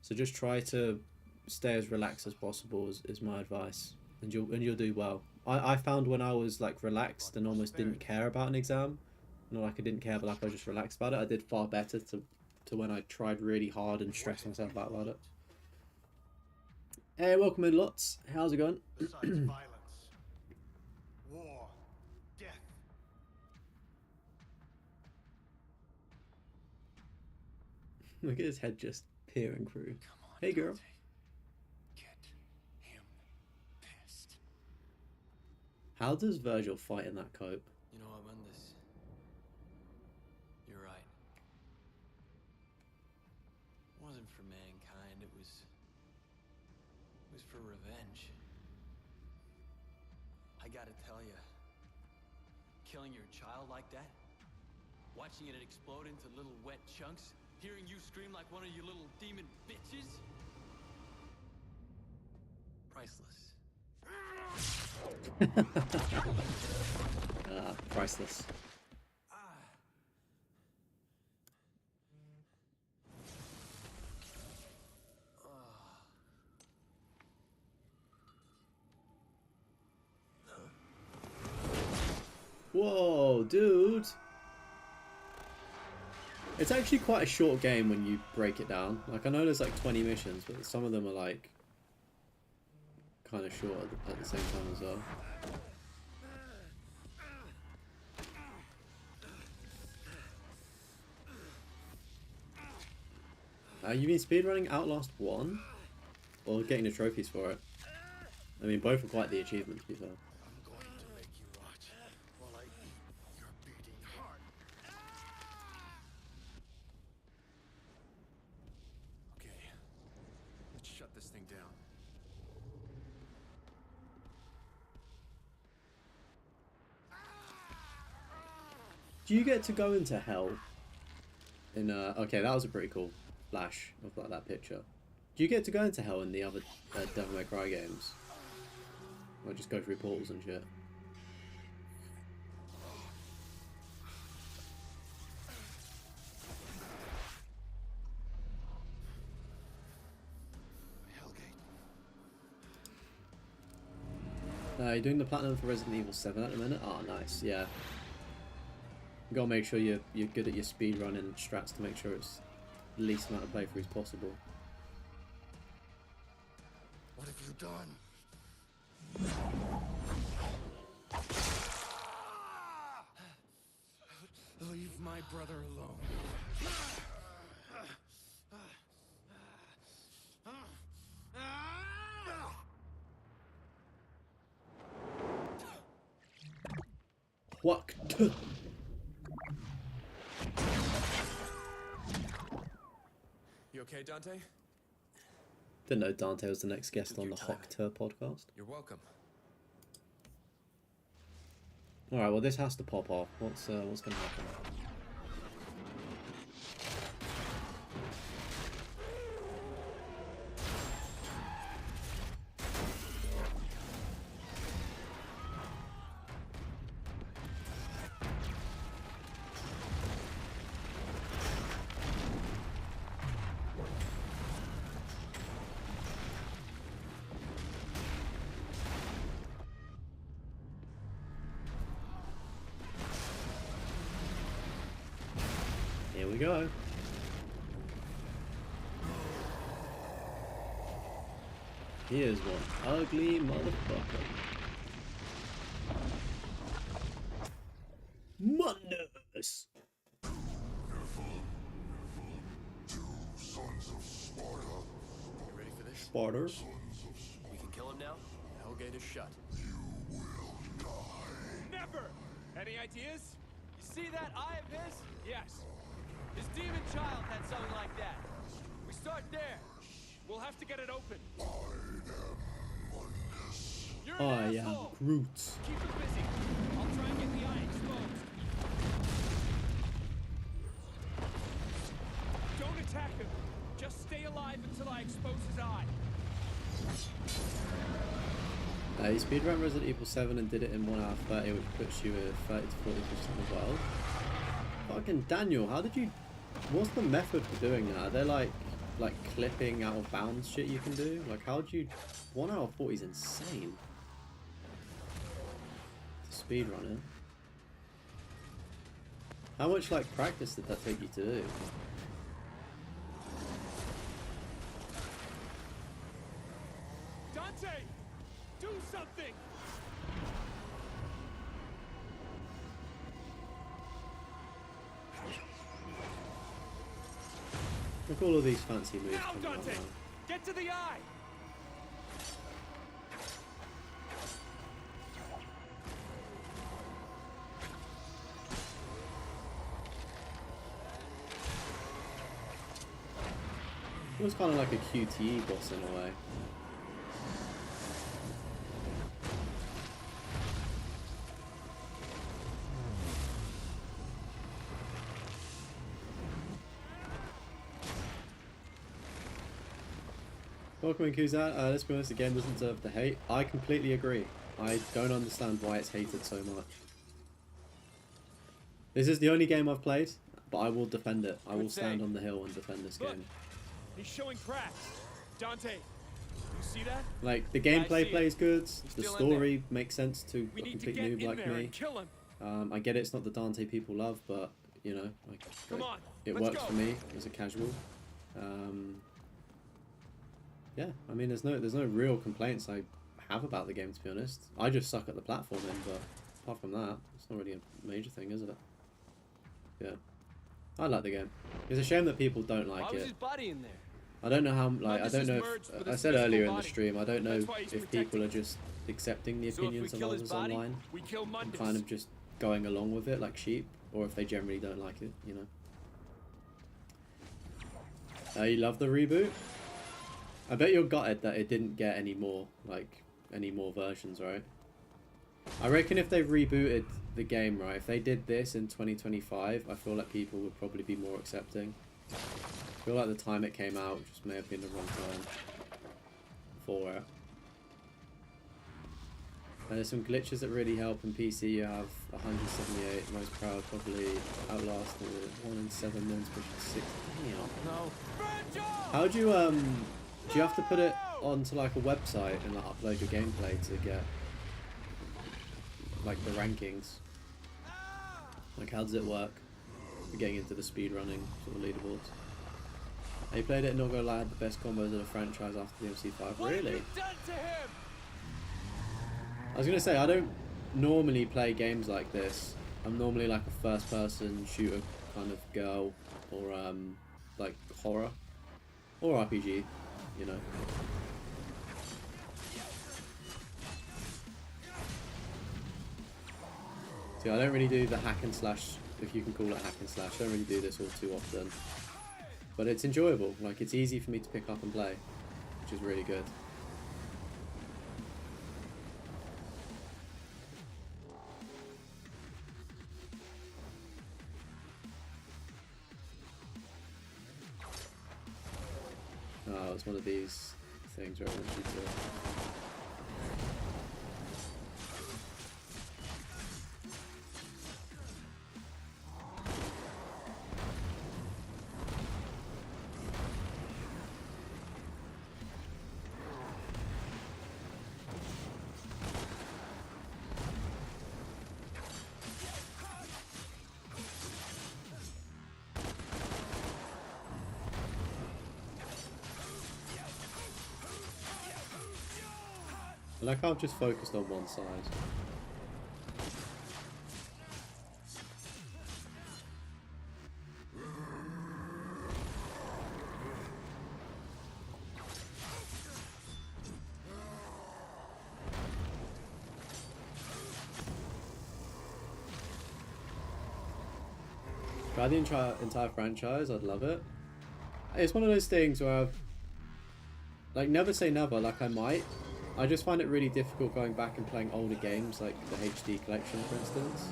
So just try to stay as relaxed as possible is my advice, and you'll do well. I found when I was like relaxed and almost didn't care about an exam, not like I didn't care, but like I was just relaxed about it, I did far better to when I tried really hard and stressed myself out about it. Hey, welcome in, lots. How's it going? Besides violence, war, death. Look at his head just peering through. Hey, girl. Get him pissed. How does Virgil fight in that coat? You know what, Mundus? You're right. It wasn't for mankind, it was for revenge. I gotta tell you, killing your child like that, watching it explode into little wet chunks, hearing you scream like one of you little demon bitches, priceless. Priceless. Whoa, dude. It's actually quite a short game when you break it down. Like, I know there's like 20 missions, but some of them are like kind of short at the same time as well. You've been speedrunning Outlast 1? Or getting the trophies for it? I mean, both are quite the achievement, to be fair. I'm going to make you watch while I eat your beating heart. Okay, let's shut this thing down. Do you get to go into hell? In okay, that was a pretty cool flash of like that picture. Do you get to go into hell in the other Devil May Cry games? Or just go through portals and shit? You're doing the platinum for Resident Evil 7 at the minute? Oh, nice, yeah. You gotta make sure you're good at your speed running strats to make sure it's the least amount of playthroughs possible. What have you done? Leave my brother alone. What? You okay, Dante? Didn't know Dante was the next guest on the Hardcore podcast. You're welcome. Alright, well this has to pop off. What's gonna happen? we go. Here's one ugly motherfucker. Mundus! You ready for this? Sparta. We can kill him now? Hellgate is shut. Never! Any ideas? You see that eye of his? Yes. His demon child had something like that. We start there. We'll have to get it open. You're I an am asshole. Groot. Keep it busy. I'll try and get the eye exposed. Don't attack him. Just stay alive until I expose his eye. You speedrun Resident Evil 7 and did it in 1 hour 30, which puts you at 30 to 40% of the world. Fucking Daniel, how did you... What's the method for doing that? Are there like clipping out of bounds shit you can do? Like how do you... 1 hour 40 is insane. To speedrun it. How much like practice did that take you to do? Dante! Do something! Look at all of these fancy moves Now, coming out Dante! now. Get to the eye! It was kind of like a QTE boss in a way. Welcome in, Kuzat. Let's be honest, the game doesn't deserve the hate. I completely agree. I don't understand why it's hated so much. This is the only game I've played, but I will defend it. I will stand on the hill and defend this game. He's showing cracks. Dante, you see that? Like, the I gameplay see plays good, the still in there. story makes sense to We a need to complete get noob in like there me. and kill him. I get it's not the Dante people love, but, you know, like, Come on, it let's works go. for me as a casual. Yeah, I mean, there's no real complaints I have about the game, to be honest. I just suck at the platforming, but apart from that, it's not really a major thing, is it? Yeah, I like the game. It's a shame that people don't Why like was it. his body in there? I don't know how, like, I Mundus don't is know merged with if, I his said physical earlier in the body. stream, I don't know That's why he's if people protected. are just accepting the So if we opinions of kill his others body, online We kill and Mundus. kind of just going along with it like sheep, or if they generally don't like it, you know. You love the reboot? I bet you're gutted that it didn't get any more versions, right? I reckon if they rebooted the game, right, if they did this in 2025, I feel like people would probably be more accepting. I feel like the time it came out just may have been the wrong time for it. There's some glitches that really help in PC. You have 178, most proud, probably Outlast, 1 in 7 wins, pushing 6. Damn. No. How do you have to put it onto like a website and like upload your gameplay to get like the rankings? Like how does it work for getting into the speedrunning sort of leaderboards? I played it, not gonna lie, had the best combos of the franchise after the MC5. What have Really? you done to him? I was gonna say, I don't normally play games like this. I'm normally like a first person shooter kind of girl, or like horror or RPG, you know. See, I don't really do the hack and slash, if you can call it hack and slash. I don't really do this all too often, but it's enjoyable. Like, it's easy for me to pick up and play, which is really good. Oh, it's one of these things where I want you to... I like how I've just focused on one side. Try the entire franchise, I'd love it. It's one of those things where I've, like, never say never, like I might. I just find it really difficult going back and playing older games, like the HD collection, for instance.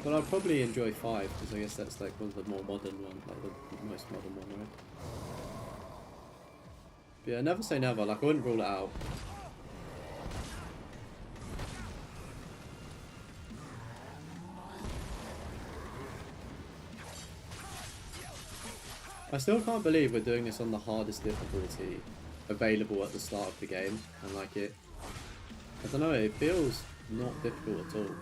But I'd probably enjoy 5, because I guess that's like one of the more modern ones, like the most modern one, right? But yeah, never say never, like I wouldn't rule it out. I still can't believe we're doing this on the hardest difficulty available at the start of the game, and like I don't know, it feels not difficult at all.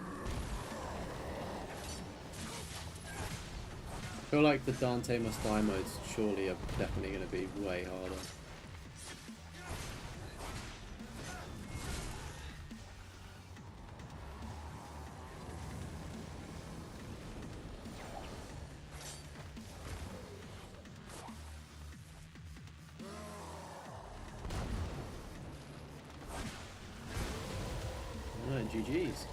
I feel like the Dante Must Die modes surely are definitely going to be way harder. GG's.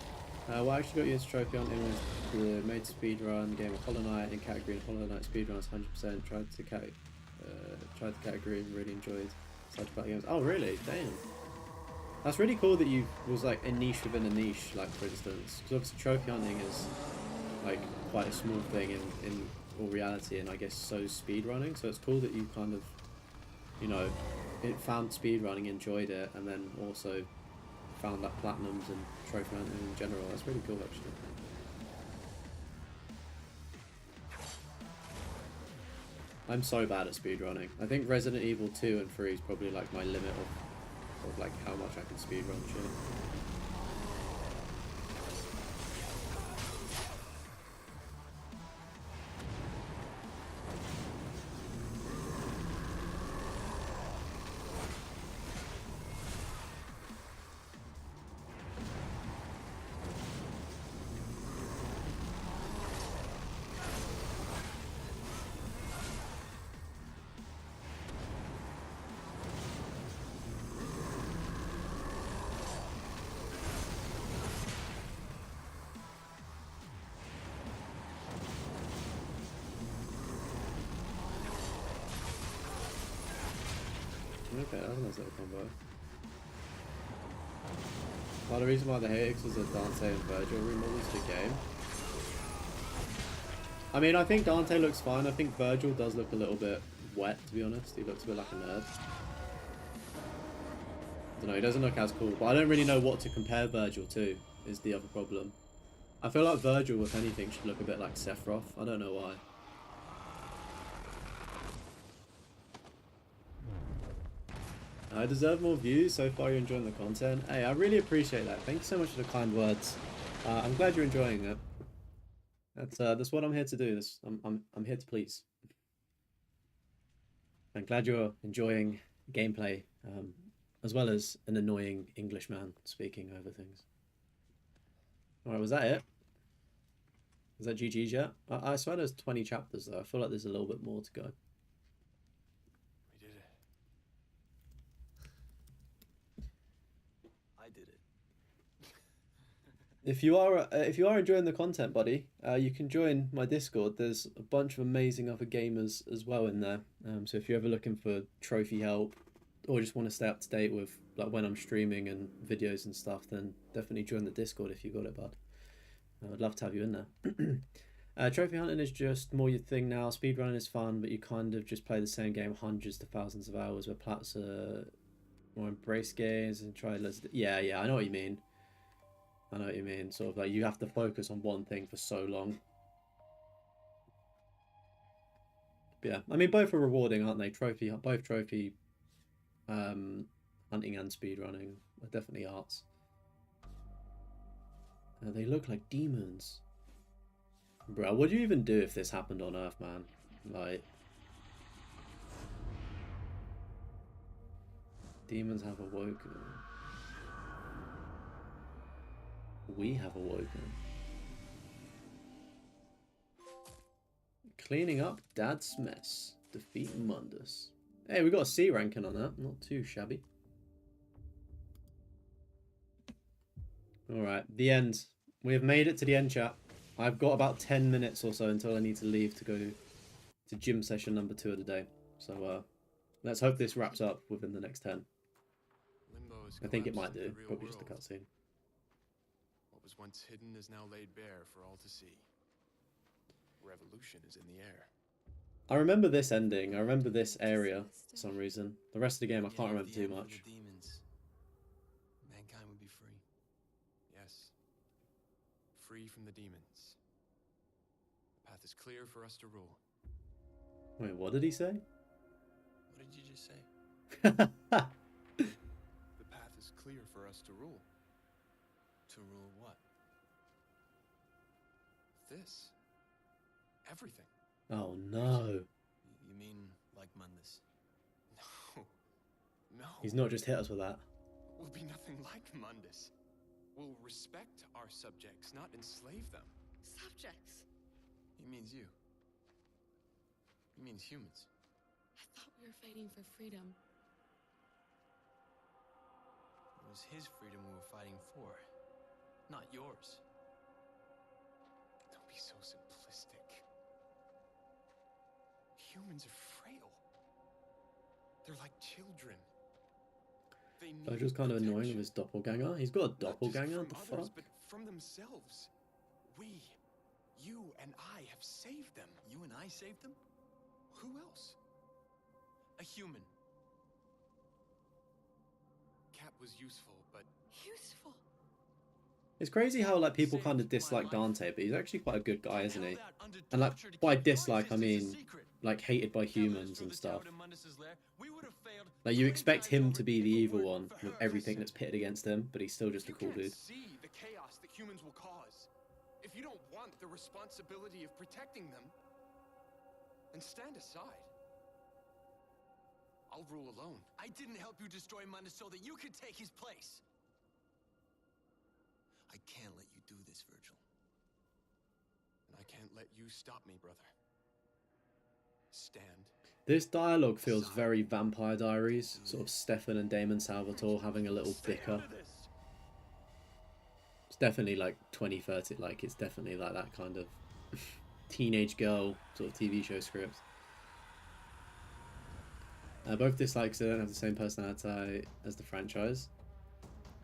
What actually got you into trophy hunting was the made speedrun game of Hollow Knight in category, and Hollow Knight speedruns 100%. Tried the category and really enjoyed side party games. Oh really? Damn. That's really cool that you was like a niche within a niche, like for instance. Because obviously trophy hunting is like quite a small thing in all reality, and I guess so speedrunning. So it's cool that you kind of, you know, found speedrunning, enjoyed it, and then also found like platinums and trophy hunting in general. That's really cool actually. I'm so bad at speedrunning. I think Resident Evil 2 and 3 is probably like my limit of like how much I can speedrun shit. Okay, that's a nice little combo. Part of the reason why the Hayeks was a Dante and Virgil remodels to the game. I mean, I think Dante looks fine. I think Virgil does look a little bit wet, to be honest. He looks a bit like a nerd. I don't know, he doesn't look as cool. But I don't really know what to compare Virgil to, is the other problem. I feel like Virgil, if anything, should look a bit like Sephiroth. I don't know why. I deserve more views. So far, you're enjoying the content. Hey, I really appreciate that. Thank you so much for the kind words. I'm glad you're enjoying it. That's what I'm here to do. I'm here to please. I'm glad you're enjoying gameplay, as well as an annoying Englishman speaking over things. All right, was that it? Is that GG's yet? I swear there's 20 chapters though. I feel like there's a little bit more to go. If you are enjoying the content, buddy, you can join my Discord. There's a bunch of amazing other gamers as well in there. So if you're ever looking for trophy help, or just want to stay up to date with like when I'm streaming and videos and stuff, then definitely join the Discord if you got it, bud. I'd love to have you in there. Trophy hunting is just more your thing now. Speedrunning is fun, but you kind of just play the same game hundreds to thousands of hours. Where plats are more embrace games and try. Yeah, I know what you mean. I know what you mean. Sort of like you have to focus on one thing for so long. But yeah, I mean both are rewarding, aren't they? Both trophy hunting and speedrunning are definitely arts. They look like demons. Bro, what do you even do if this happened on Earth, man? Like, demons have awoken. We have awoken. Cleaning up Dad's mess. Defeat Mundus. Hey, we got a C ranking on that. Not too shabby. Alright, the end. We have made it to the end, chat. I've got about 10 minutes or so until I need to leave to go to gym session number 2 of the day. So, let's hope this wraps up within the next 10. I think it might do. Probably just a cutscene. What was once hidden is now laid bare for all to see. Revolution is in the air. I remember this ending. I remember this area for some reason. The rest of the game, I can't remember too much. Mankind would be free. Yes. Free from the demons. The path is clear for us to rule. Wait, what did he say? What did you just say? The path is clear for us to rule. To rule what? This. Everything. Oh no. You mean like Mundus? No. No. He's not just hit us with that. We'll be nothing like Mundus. We'll respect our subjects, not enslave them. Subjects. He means you. He means humans. I thought we were fighting for freedom. It was his freedom we were fighting for, not yours. Don't be so simplistic. Humans are frail. They're like children. They need Virgil's kind of annoying with protection. his doppelganger. He's got a Not just doppelganger? from The others, fuck? but from themselves. We, you and I have saved them. You and I saved them? Who else? A human. Cap was useful, but Useful. It's crazy how like people kind of dislike Dante, but he's actually quite a good guy, isn't he? And like by dislike, I mean like hated by humans and stuff. Like you expect him to be the evil one with everything that's pitted against him, but he's still just a you cool can't dude. see the chaos that humans will cause. If you don't want the responsibility of protecting them, then stand aside. I'll rule alone. I didn't help you destroy Mundus so that you could take his place. I can't let you do this, Virgil. And I can't let you stop me, brother. Stand. This dialogue feels very Vampire Diaries, sort of Stefan and Damon Salvatore having a little bicker. It's definitely like 2030, like it's definitely like that kind of teenage girl sort of TV show script. Both dislikes they don't have the same personality as the franchise.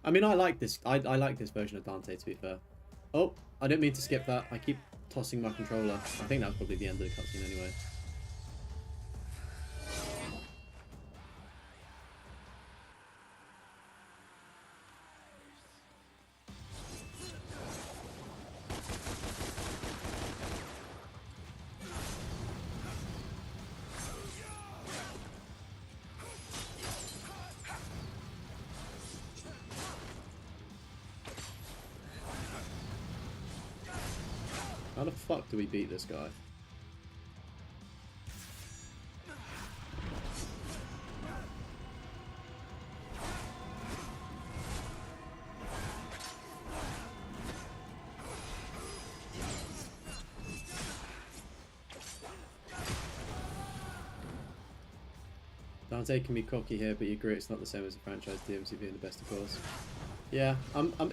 I mean, I like this. I like this version of Dante, to be fair. Oh, I didn't mean to skip that. I keep tossing my controller. I think that's probably the end of the cutscene anyway. How the fuck do we beat this guy? Dante can be cocky here, but you agree it's not the same as a franchise DMC being the best, of course. Yeah,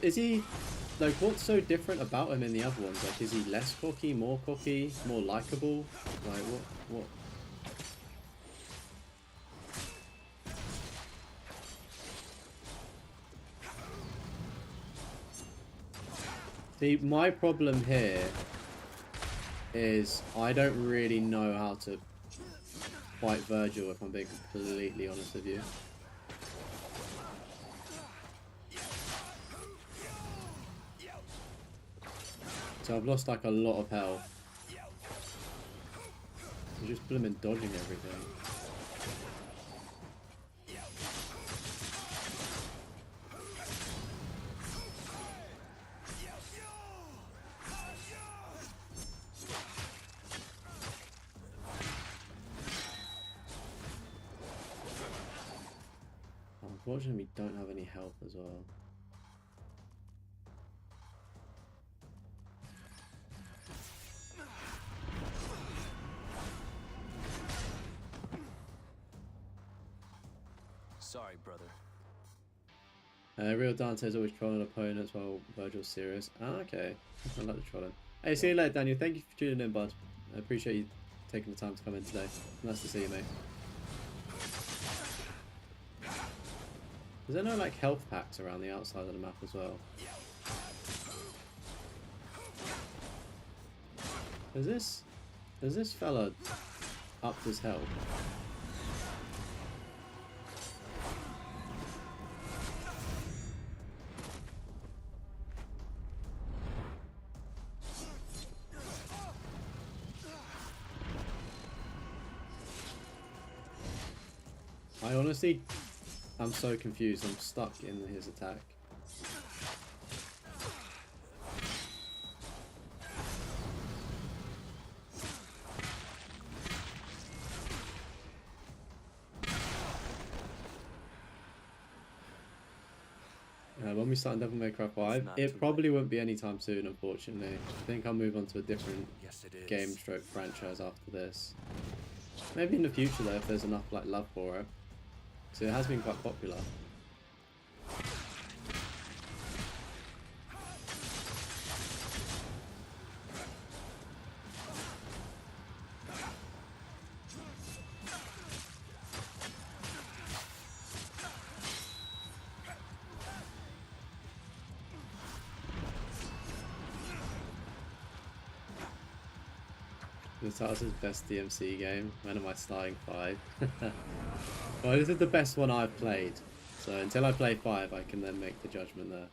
is he, like, what's so different about him in the other ones? Like, is he less cocky, more likable? Like, what? See, my problem here is I don't really know how to fight Virgil, if I'm being completely honest with you. So I've lost like a lot of health. I'm just blooming dodging everything. Unfortunately, we don't have any health as well. Sorry, brother. Real Dante's always trolling opponents while Virgil's serious. Ah, okay. I like the trolling. Hey, see you later, Daniel. Thank you for tuning in, bud. I appreciate you taking the time to come in today. Nice to see you, mate. Is there no like health packs around the outside of the map as well? Has this fella upped his health? I honestly, I'm so confused. I'm stuck in his attack. When we start in Devil May Cry 5, it probably won't be anytime soon, unfortunately. I think I'll move on to a different game stroke franchise after this. Maybe in the future though, if there's enough like love for it. So it has been quite popular. This is best DMC game. When am I starting 5? Well, this is the best one I've played. So until I play 5, I can then make the judgment there.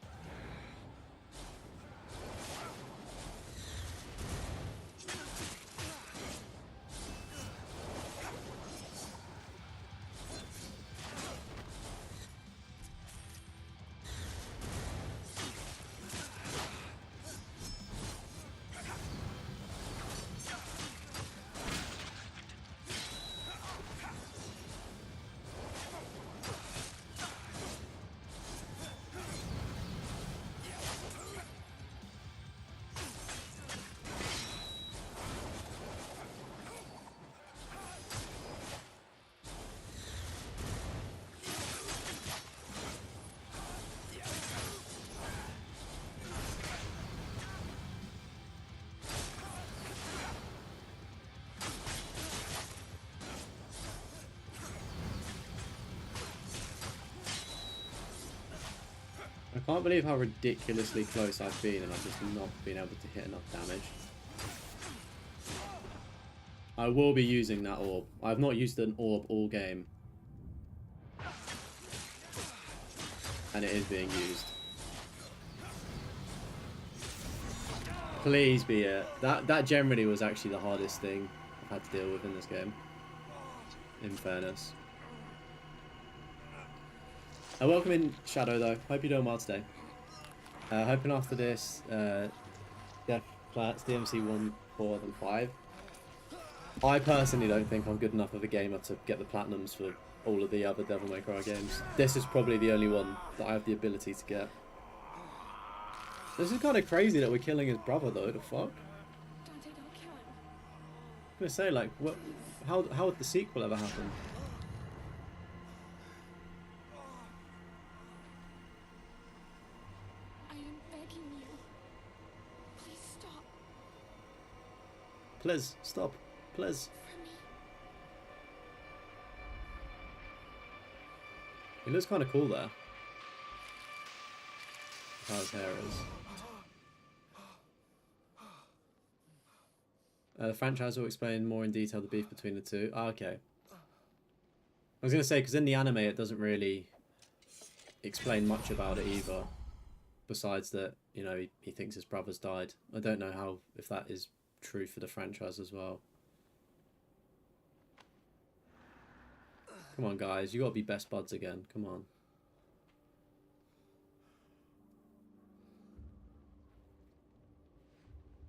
I can't believe how ridiculously close I've been and I've just not been able to hit enough damage. I will be using that orb. I've not used an orb all game. And it is being used. Please be it. That generally was actually the hardest thing I've had to deal with in this game. In fairness. Welcome in, Shadow, though. Hope you're doing well today. Hoping after this, Death Plats DMC 1, 4, and 5. I personally don't think I'm good enough of a gamer to get the platinums for all of the other Devil May Cry games. This is probably the only one that I have the ability to get. This is kind of crazy that we're killing his brother, though. The fuck? Dante, don't kill him. I'm gonna say, like, what? How would the sequel ever happen? I am begging you. Please stop. Please stop. Please. For me. He looks kind of cool there. How his hair is. The franchise will explain more in detail the beef between the two. Ah, okay. I was going to say, because in the anime it doesn't really explain much about it either. Besides that, you know, he thinks his brother's died. I don't know how, if that is true for the franchise as well. Come on, guys. You got to be best buds again. Come on.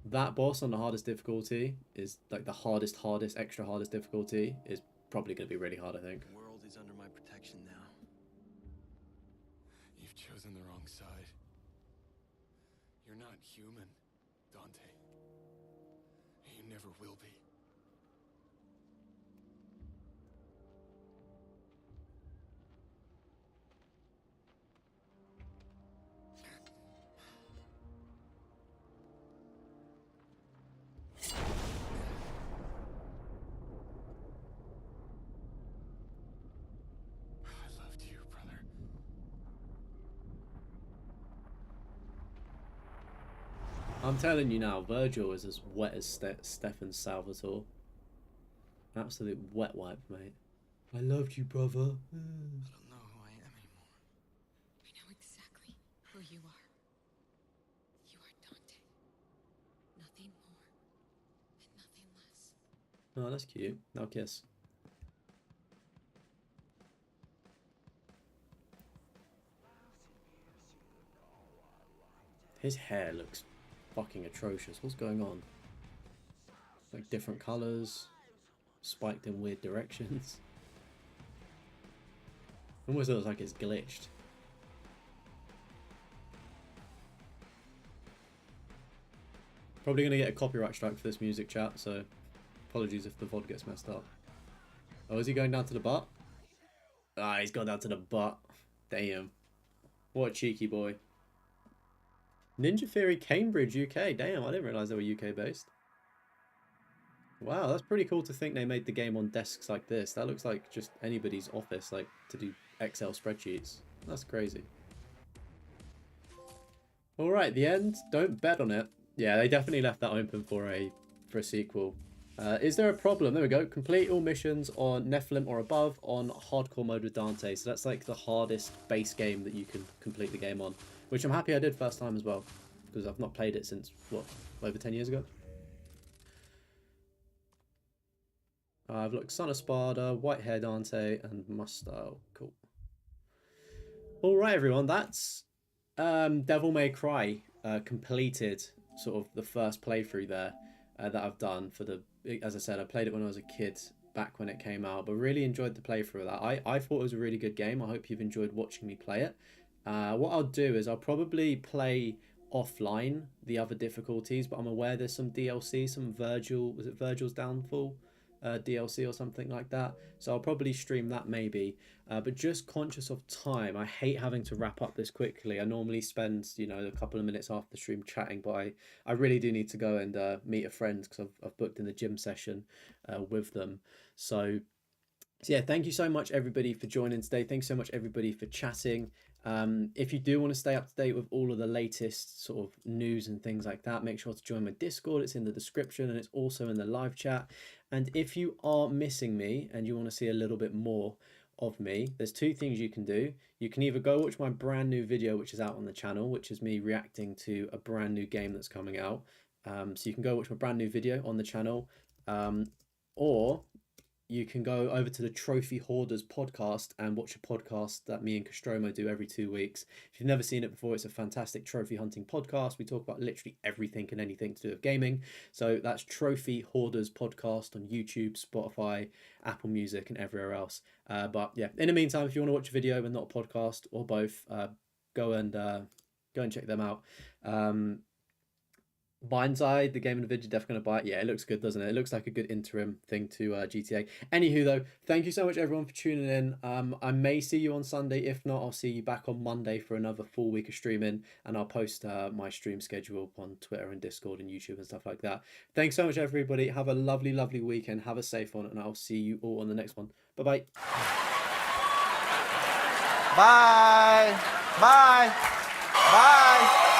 That boss on the hardest difficulty is like the hardest, extra hardest difficulty is probably going to be really hard, I think. The world is under my protection now. You've chosen the wrong side. You're not human, Dante. You never will be. I'm telling you now, Virgil is as wet as Stefan Salvatore. Absolute wet wipe, mate. I loved you, brother. I don't know who I am anymore. I know exactly who you are. You are Dante. Nothing more and nothing less. Oh, that's cute. Now kiss. His hair looks fucking atrocious. What's going on? Like different colours, spiked in weird directions. Almost looks like it's glitched. Probably gonna get a copyright strike for this music, chat, so apologies if the VOD gets messed up. Oh, is he going down to the butt? Ah, he's gone down to the butt. Damn. What a cheeky boy. Ninja Theory Cambridge, UK. Damn, I didn't realise they were UK based. Wow, that's pretty cool to think they made the game on desks like this. That looks like just anybody's office, like, to do Excel spreadsheets. That's crazy. Alright, the end. Don't bet on it. Yeah, they definitely left that open for a sequel. Is there a problem? There we go. Complete all missions on Nephilim or above on hardcore mode with Dante. So that's like the hardest base game that you can complete the game on. Which I'm happy I did first time as well. Because I've not played it since, what, over 10 years ago? I've looked Son of Sparda, White Hair Dante, and Mustyle. Cool. Alright everyone, that's Devil May Cry completed, sort of the first playthrough there that I've done for the, as I said, I played it when I was a kid back when it came out, but really enjoyed the playthrough of that. I thought it was a really good game. I hope you've enjoyed watching me play it. What I'll do is I'll probably play offline the other difficulties, but I'm aware there's some DLC, some Virgil, was it Virgil's Downfall DLC or something like that, so I'll probably stream that maybe, but just conscious of time, I hate having to wrap up this quickly. I normally spend, you know, a couple of minutes after the stream chatting, but I really do need to go and meet a friend because I've booked in the gym session with them. So yeah, thank you so much everybody for joining today. Thanks so much everybody for chatting. If you do want to stay up to date with all of the latest sort of news and things like that, make sure to join my Discord. It's in the description and it's also in the live chat. And if you are missing me and you want to see a little bit more of me, there's two things you can do. You can either go watch my brand new video, which is out on the channel, which is me reacting to a brand new game that's coming out. So you can go watch my brand new video on the channel, or you can go over to the Trophy Hoarders podcast and watch a podcast that me and Castromo do every 2 weeks. If you've never seen it before, it's a fantastic trophy hunting podcast. We talk about literally everything and anything to do with gaming. So that's Trophy Hoarders podcast on YouTube, Spotify, Apple Music, and everywhere else. But yeah, in the meantime, if you want to watch a video and not a podcast, or both, go and check them out. Blindside, the game and the video, definitely gonna buy it. Yeah, it looks good, doesn't it? It looks like a good interim thing to GTA. Anywho, though, thank you so much everyone for tuning in. I may see you on Sunday. If not, I'll see you back on Monday for another full week of streaming, and I'll post my stream schedule on Twitter and Discord and YouTube and stuff like that. Thanks so much, everybody. Have a lovely, lovely weekend. Have a safe one, and I'll see you all on the next one. Bye-bye. Bye. Bye. Bye.